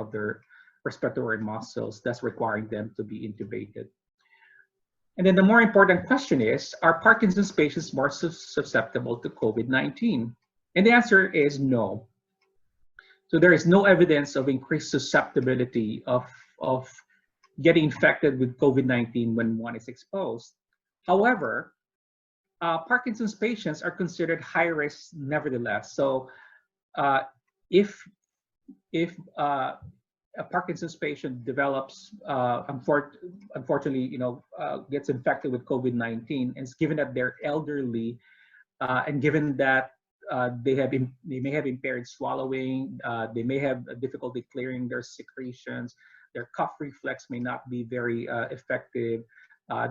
respiratory muscles, thus requiring them to be intubated. And then the more important question is, are Parkinson's patients more susceptible to COVID-19? And the answer is no. So there is no evidence of increased susceptibility of getting infected with COVID-19 when one is exposed. However, Parkinson's patients are considered high risk nevertheless. So if a Parkinson's patient develops, unfortunately, gets infected with COVID-19, and given that they're elderly, and given that they may have impaired swallowing, they may have difficulty clearing their secretions, their cough reflex may not be very effective.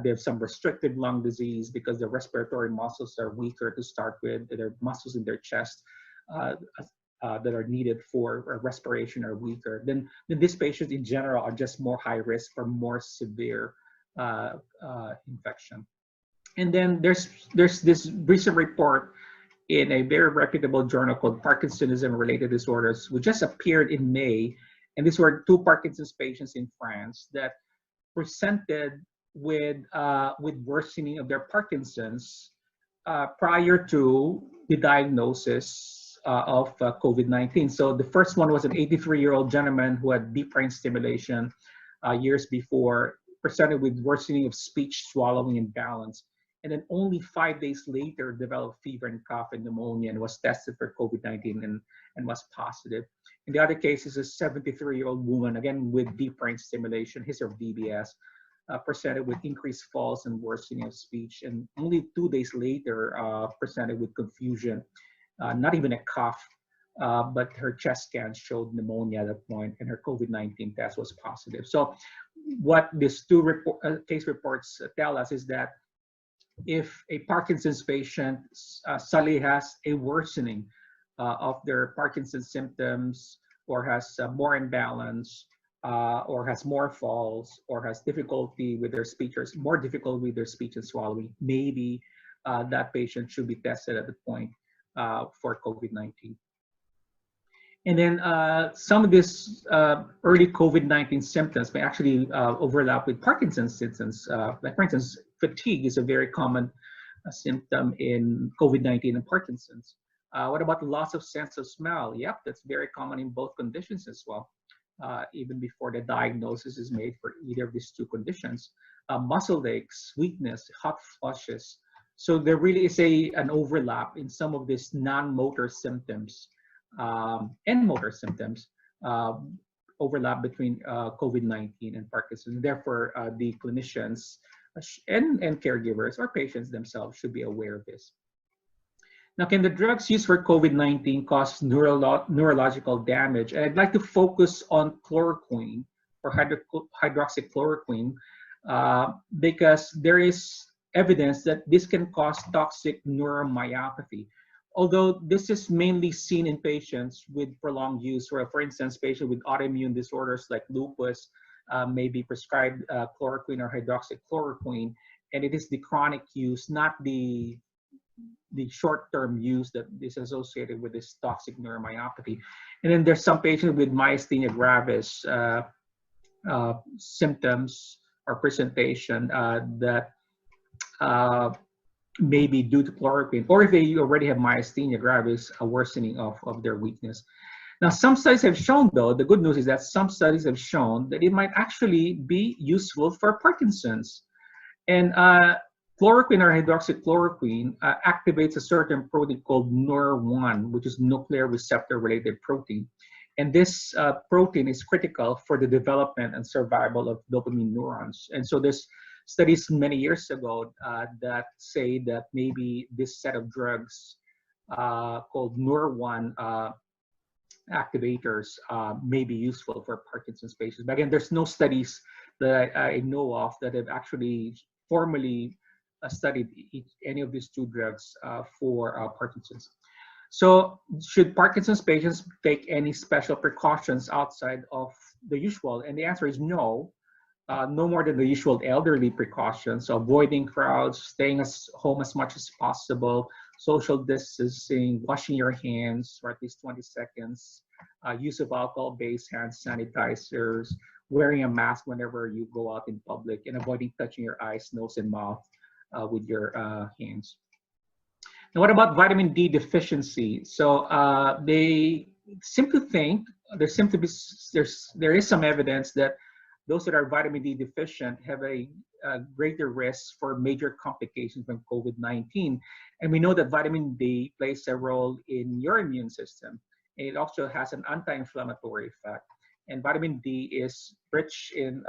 They have some restricted lung disease because their respiratory muscles are weaker to start with. Their muscles in their chest that are needed for respiration are weaker. Then these patients in general are just more high risk for more severe infection. And then there's this recent report in a very reputable journal called Parkinsonism and Related Disorders, which just appeared in May. And these were 2 Parkinson's patients in France that presented with worsening of their Parkinson's prior to the diagnosis of COVID-19. So the first one was an 83-year-old gentleman who had deep brain stimulation years before, presented with worsening of speech, swallowing, and balance. And then only 5 days later developed fever and cough and pneumonia and was tested for COVID-19 and was positive. In the other case is a 73-year-old woman, again with deep brain stimulation, his or DBS, presented with increased falls and worsening of speech. And only 2 days later presented with confusion, not even a cough but her chest scan showed pneumonia at that point, and her COVID-19 test was positive. So what these two case reports tell us is that if a Parkinson's patient suddenly has a worsening of their Parkinson's symptoms, or has more imbalance, or has more falls, or has difficulty with their speech, or more difficulty with their speech and swallowing, maybe that patient should be tested at the point for COVID-19. And then some of these early COVID-19 symptoms may actually overlap with Parkinson's symptoms. Like, for instance, fatigue is a very common symptom in COVID-19 and Parkinson's. What about loss of sense of smell? Yep, that's very common in both conditions as well, even before the diagnosis is made for either of these two conditions. Muscle aches, weakness, hot flushes. So there really is an overlap in some of these non-motor symptoms and motor symptoms overlap between COVID-19 and Parkinson's. Therefore, the clinicians and caregivers or patients themselves should be aware of this. Now, can the drugs used for COVID-19 cause neurological damage? And I'd like to focus on chloroquine or hydroxychloroquine because there is evidence that this can cause toxic neuromyopathy. Although this is mainly seen in patients with prolonged use, where, for instance, patients with autoimmune disorders like lupus may be prescribed chloroquine or hydroxychloroquine, and it is the chronic use, not the short-term use, that is associated with this toxic neuromyopathy. And then there's some patients with myasthenia gravis symptoms or presentation that may be due to chloroquine, or if they already have myasthenia gravis, a worsening of their weakness. Now, some studies have shown, though, the good news is that some studies have shown that it might actually be useful for Parkinson's. And chloroquine or hydroxychloroquine activates a certain protein called NUR1, which is nuclear receptor-related protein. And this protein is critical for the development and survival of dopamine neurons. And so there's studies many years ago that say that maybe this set of drugs called NUR1 activators may be useful for Parkinson's patients. But again, there's no studies that I know of that have actually formally studied any of these two drugs for Parkinson's. So should Parkinson's patients take any special precautions outside of the usual? And the answer is no. No more than the usual elderly precautions, so avoiding crowds, staying home as much as possible, social distancing, washing your hands for at least 20 seconds, use of alcohol-based hand sanitizers, wearing a mask whenever you go out in public, and avoiding touching your eyes, nose, and mouth with your hands. Now, what about vitamin D deficiency? So they seem to think there is some evidence that those that are vitamin D deficient have a greater risk for major complications from COVID-19. And we know that vitamin D plays a role in your immune system. It also has an anti-inflammatory effect. And vitamin D is rich in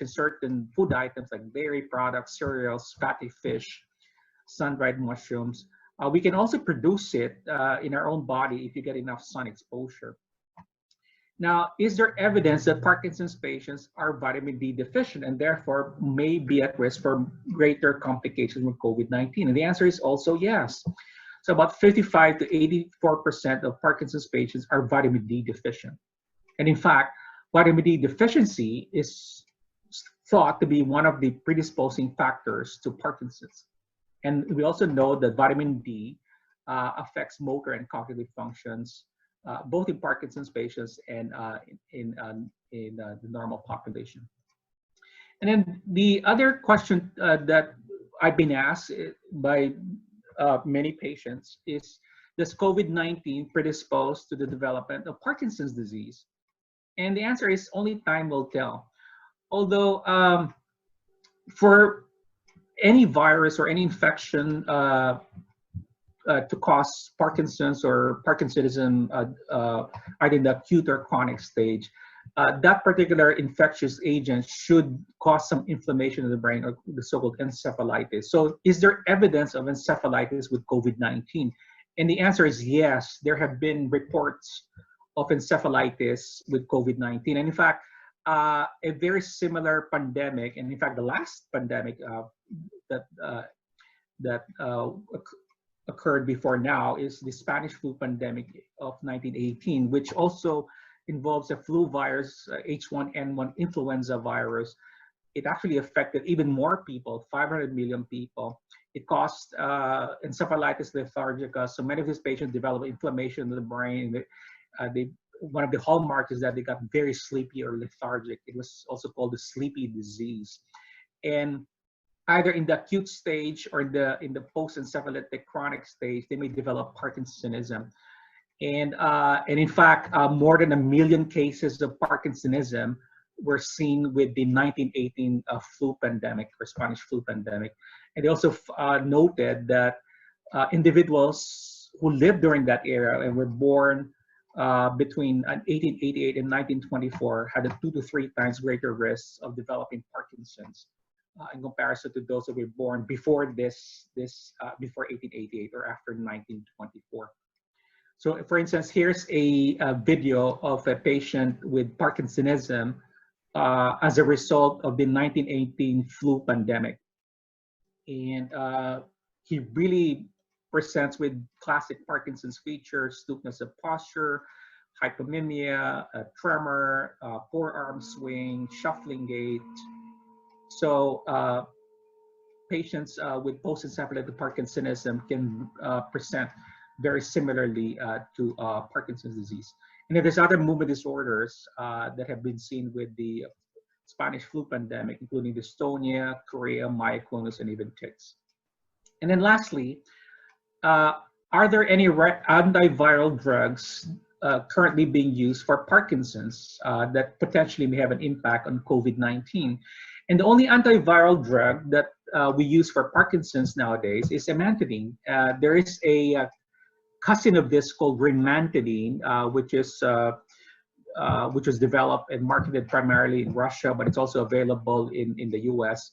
certain food items like dairy products, cereals, fatty fish, sun-dried mushrooms. We can also produce it in our own body if you get enough sun exposure. Now, is there evidence that Parkinson's patients are vitamin D deficient and therefore may be at risk for greater complications with COVID-19? And the answer is also yes. So about 55 to 84% of Parkinson's patients are vitamin D deficient. And in fact, vitamin D deficiency is thought to be one of the predisposing factors to Parkinson's. And we also know that vitamin D affects motor and cognitive functions, both in Parkinson's patients and in the normal population. And then the other question that I've been asked by many patients is, does COVID-19 predispose to the development of Parkinson's disease? And the answer is only time will tell. Although for any virus or any infection to cause Parkinson's or Parkinsonism either in the acute or chronic stage, that particular infectious agent should cause some inflammation of the brain, or the so-called encephalitis. So is there evidence of encephalitis with COVID-19? And the answer is yes, there have been reports of encephalitis with COVID-19. And in fact, a very similar pandemic, and in fact, the last pandemic that occurred before now is the Spanish flu pandemic of 1918, which also involves a flu virus, H1N1 influenza virus. It actually affected even more people, 500 million people. It caused encephalitis lethargica. So many of these patients developed inflammation in the brain. One of the hallmarks is that they got very sleepy or lethargic. It was also called the sleepy disease. And either in the acute stage or in the post-encephalitic chronic stage, they may develop Parkinsonism. And in fact, more than 1 million cases of Parkinsonism were seen with the 1918 flu pandemic, or Spanish flu pandemic. And they also noted that individuals who lived during that era and were born between 1888 and 1924 had a 2 to 3 times greater risk of developing Parkinson's in comparison to those who were born before before 1888 or after 1924. So, for instance, here's a video of a patient with Parkinsonism as a result of the 1918 flu pandemic. And he really presents with classic Parkinson's features: stoopness of posture, hypomimia, tremor, poor arm swing, shuffling gait. So patients with post-encephalitic Parkinsonism can present very similarly to Parkinson's disease. And then there's other movement disorders that have been seen with the Spanish flu pandemic, including dystonia, chorea, myoclonus, and even tics. And then lastly, are there any antiviral drugs currently being used for Parkinson's that potentially may have an impact on COVID-19? And the only antiviral drug that we use for Parkinson's nowadays is amantadine. There is a cousin of this called rimantadine, which was developed and marketed primarily in Russia, but it's also available in the US.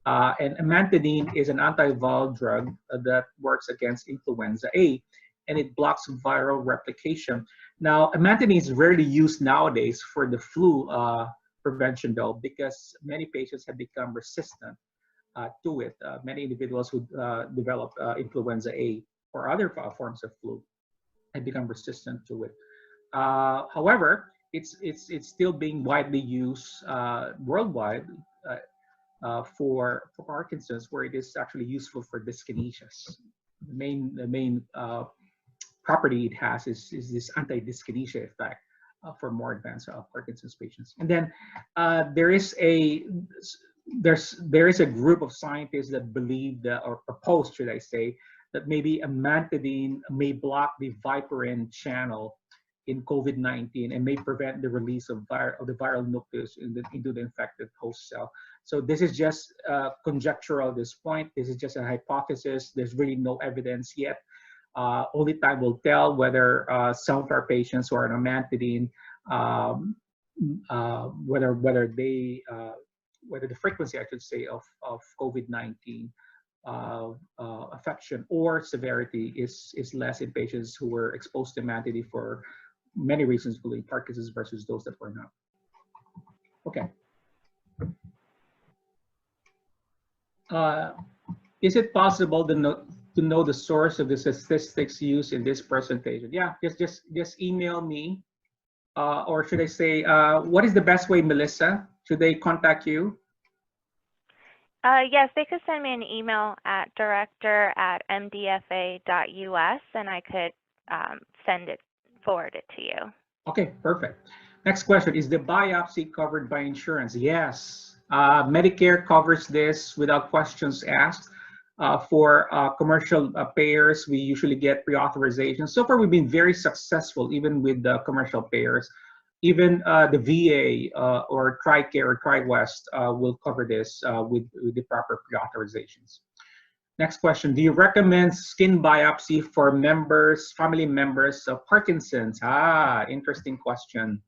And amantadine is an antiviral drug that works against influenza A, and it blocks viral replication. Now, amantadine is rarely used nowadays for the flu prevention, though, because many patients have become resistant to it. Many individuals who develop influenza A or other forms of flu have become resistant to it. However, it's still being widely used worldwide for Parkinson's, where it is actually useful for dyskinesias. The main property it has is this anti-dyskinesia effect for more advanced Parkinson's patients. And then there is a group of scientists that believe that, or propose, should I say, that maybe amantadine may block the viperin channel in COVID-19 and may prevent the release of the viral nucleus into the infected host cell. So this is just conjectural at this point. This is just a hypothesis. There's really no evidence yet. Only time will tell whether some of our patients who are on amantadine, whether the frequency, I should say, of COVID-19 affection or severity is less in patients who were exposed to amantadine for many reasons, including Parkinson's, versus those that were not. Okay. Is it possible to know the source of the statistics used in this presentation? Yeah, just email me, or should I say, what is the best way, Melissa? Should they contact you? Yes, they could send me an email at director@mdfa.us, and I could forward it to you. Okay, perfect. Next question, is the biopsy covered by insurance? Yes, Medicare covers this without questions asked. For commercial payers, we usually get pre-authorization. So far, we've been very successful, even with the commercial payers. Even the VA or TRICARE or TriWest will cover this with the proper pre-authorizations. Next question, do you recommend skin biopsy for family members of Parkinson's? Interesting question.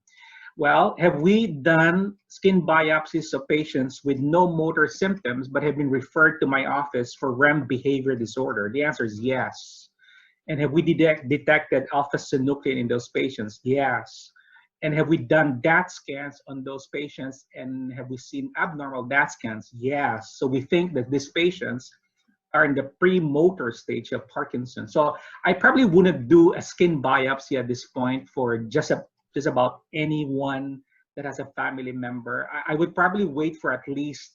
Well, have we done skin biopsies of patients with no motor symptoms but have been referred to my office for REM behavior disorder? The answer is yes. And have we detected alpha synuclein in those patients? Yes. And have we done DAT scans on those patients? And have we seen abnormal DAT scans? Yes. So we think that these patients are in the pre-motor stage of Parkinson. So I probably wouldn't do a skin biopsy at this point for just about anyone that has a family member. I would probably wait for at least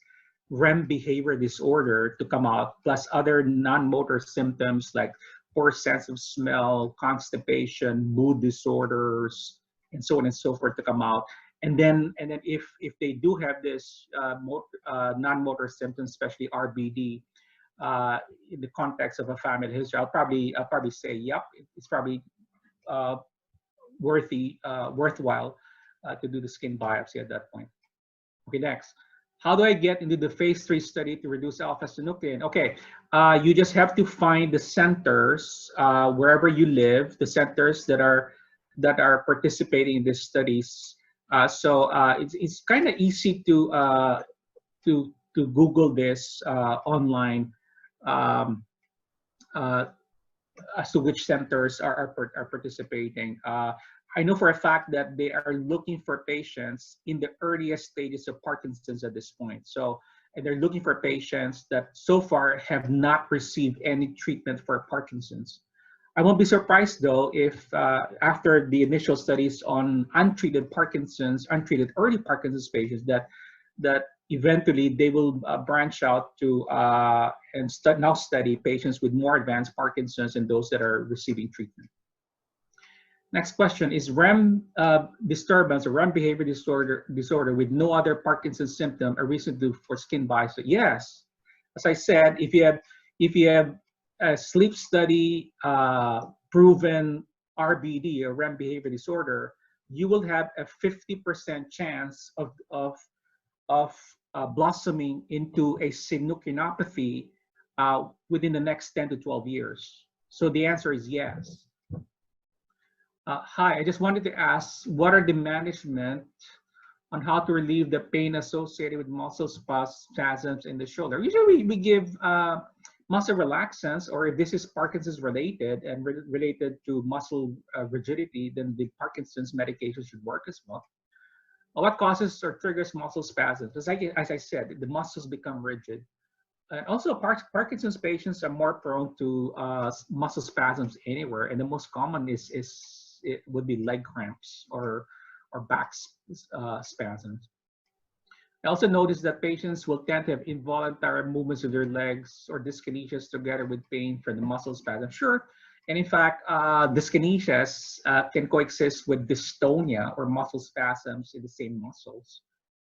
REM behavior disorder to come out, plus other non-motor symptoms like poor sense of smell, constipation, mood disorders, and so on and so forth to come out. And then if they do have this non-motor symptoms, especially RBD, in the context of a family history, I'll probably say, yep, it's probably worthwhile to do the skin biopsy at that point. Okay, next. How do I get into the phase 3 study to reduce alpha synuclein? Okay, you just have to find the centers wherever you live, the centers that are participating in these studies. So it's kind of easy to Google this online as to which centers are participating. I know for a fact that they are looking for patients in the earliest stages of Parkinson's at this point. So, and they're looking for patients that so far have not received any treatment for Parkinson's. I won't be surprised though if after the initial studies on untreated early Parkinson's patients that eventually they will branch out to and now study patients with more advanced Parkinson's and those that are receiving treatment. Next question, is REM disturbance or REM behavior disorder with no other Parkinson's symptom a reason for skin biopsy? Yes. As I said, if you have a sleep study proven RBD or REM behavior disorder, you will have a 50% chance of blossoming into a synucleinopathy within the next 10 to 12 years. So the answer is yes. Hi, I just wanted to ask, what are the management on how to relieve the pain associated with muscle spasms in the shoulder? Usually we give muscle relaxants, or if this is Parkinson's related and related to muscle rigidity, then the Parkinson's medication should work as well. What causes or triggers muscle spasms? As I said, the muscles become rigid. And also, Parkinson's patients are more prone to muscle spasms anywhere, and the most common would be leg cramps or back spasms. I also noticed that patients will tend to have involuntary movements of their legs or dyskinesias together with pain from the muscle spasm. Sure, and in fact, dyskinesias can coexist with dystonia or muscle spasms in the same muscles.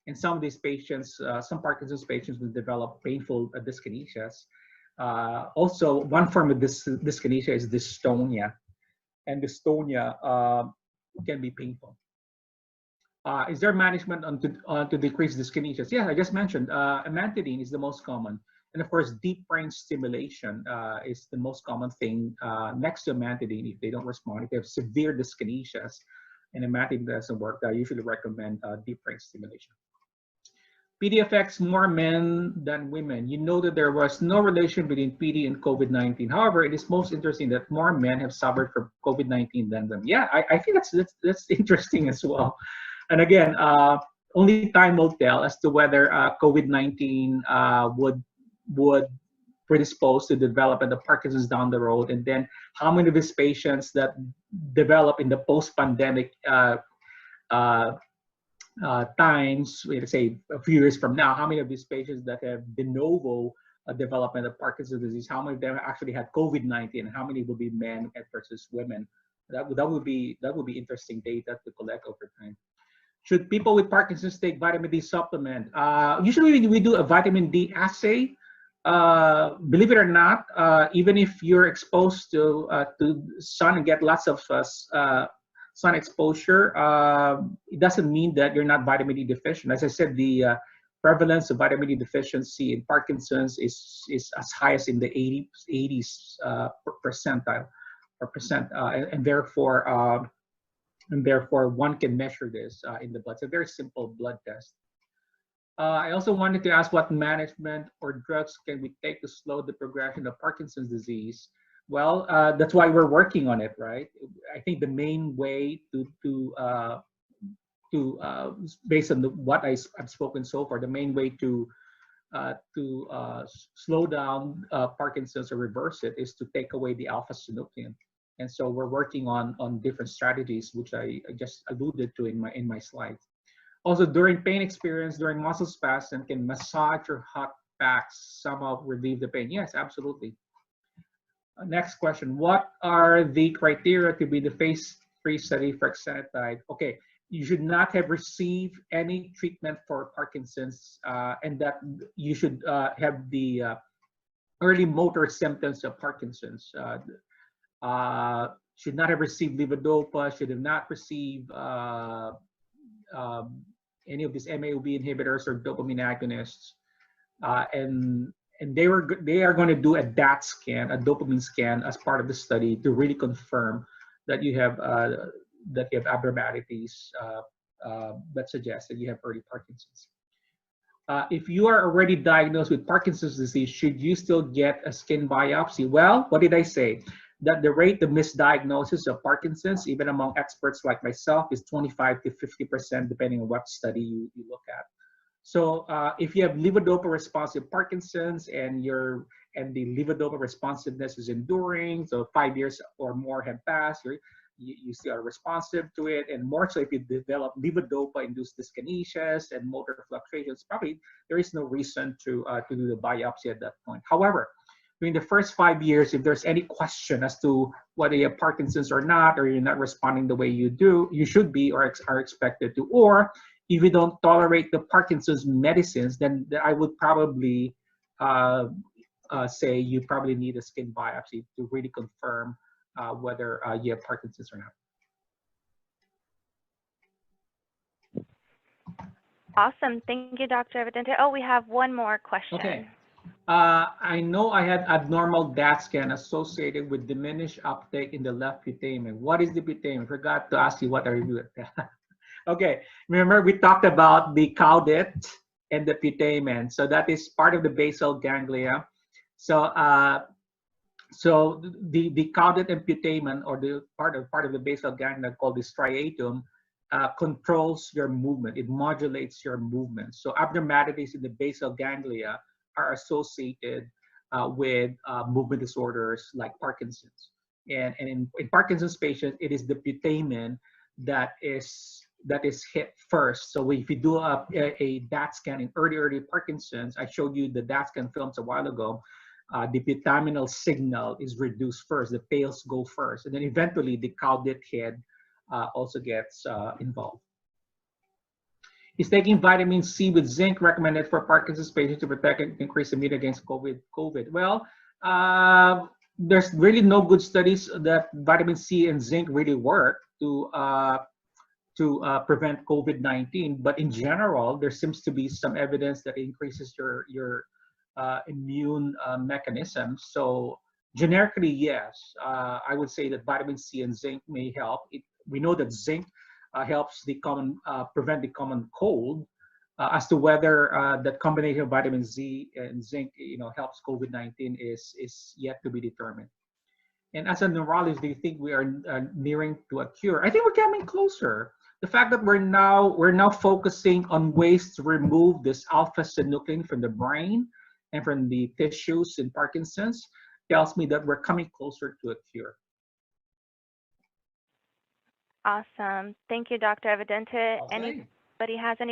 And some of these patients, some Parkinson's patients will develop painful dyskinesias. Also, one form of dyskinesia is dystonia, and dystonia can be painful. Is there management to decrease dyskinesias? Yeah, I just mentioned amantadine is the most common. And of course, deep brain stimulation is the most common thing next to amantadine. If they don't respond, if they have severe dyskinesias and amantadine doesn't work, I usually recommend deep brain stimulation. PD affects more men than women. You know that there was no relation between PD and COVID-19. However, it is most interesting that more men have suffered from COVID-19 than them. Yeah, I think that's interesting as well. And again, only time will tell as to whether COVID-19 would predispose to development of Parkinson's down the road, and then how many of these patients that develop in the post-pandemic times, let's say a few years from now, how many of these patients that have de novo development of Parkinson's disease, how many of them actually had COVID-19, and how many will be men versus women? That would be interesting data to collect over time. Should people with Parkinson's take vitamin D supplement? Usually we do a vitamin D assay. Believe it or not, even if you're exposed to sun and get lots of sun exposure, it doesn't mean that you're not vitamin D deficient. As I said, the prevalence of vitamin D deficiency in Parkinson's is as high as in the 80s percentile or percent, and therefore one can measure this in the blood. It's a very simple blood test. I also wanted to ask what management or drugs can we take to slow the progression of Parkinson's disease? Well, that's why we're working on it, right? I think the main way based on what I've spoken so far, the main way to slow down Parkinson's or reverse it is to take away the alpha synuclein. And so we're working on different strategies, which I just alluded to in my slides. Also, during pain experience, during muscle spasm, can massage or hot packs somehow relieve the pain? Yes, absolutely. Next question. What are the criteria to be the phase 3 study for Exenatide? Okay, you should not have received any treatment for Parkinson's, and that you should have the early motor symptoms of Parkinson's. Should not have received levodopa, should have not received any of these MAOB inhibitors or dopamine agonists, and they are going to do a DAT scan, a dopamine scan, as part of the study to really confirm that you have abnormalities that suggest that you have early Parkinson's. If you are already diagnosed with Parkinson's disease, should you still get a skin biopsy? Well, what did I say? That the rate of misdiagnosis of Parkinson's, even among experts like myself, is 25 to 50%, depending on what study you look at. So if you have levodopa responsive Parkinson's and the levodopa responsiveness is enduring, so 5 years or more have passed, you still are responsive to it, and more so if you develop levodopa-induced dyskinesias and motor fluctuations, probably there is no reason to do the biopsy at that point. However, during the first 5 years, if there's any question as to whether you have Parkinson's or not, or you're not responding the way you should be or are expected to, or if you don't tolerate the Parkinson's medicines, then I would probably say you probably need a skin biopsy to really confirm whether you have Parkinson's or not. Awesome. Thank you, Dr. Evidente. Oh, we have one more question. Okay. I know I had abnormal DAT scan associated with diminished uptake in the left putamen. What is the putamen? I forgot to ask you what are you doing. Okay, remember we talked about the caudate and the putamen. So that is part of the basal ganglia. So so the caudate and putamen, or the part of the basal ganglia called the striatum, controls your movement. It modulates your movement. So abnormalities in the basal ganglia are associated with movement disorders like Parkinson's. And in Parkinson's patients, it is the putamen that is hit first. So if you do a DAT scan in early Parkinson's, I showed you the DAT scan films a while ago, the putaminal signal is reduced first, the tails go first, and then eventually the caudate head also gets involved. Is taking vitamin C with zinc recommended for Parkinson's patients to protect and increase immunity against COVID? Well, there's really no good studies that vitamin C and zinc really work to prevent COVID-19. But in general, there seems to be some evidence that it increases your immune mechanism. So generically, yes, I would say that vitamin C and zinc may help. We know that zinc helps prevent the common cold. As to whether that combination of vitamin C and zinc, helps COVID-19 is yet to be determined. And as a neurologist, do you think we are nearing to a cure? I think we're coming closer. The fact that we're now focusing on ways to remove this alpha synuclein from the brain and from the tissues in Parkinson's tells me that we're coming closer to a cure. Awesome. Thank you, Dr. Evidente. Anybody has any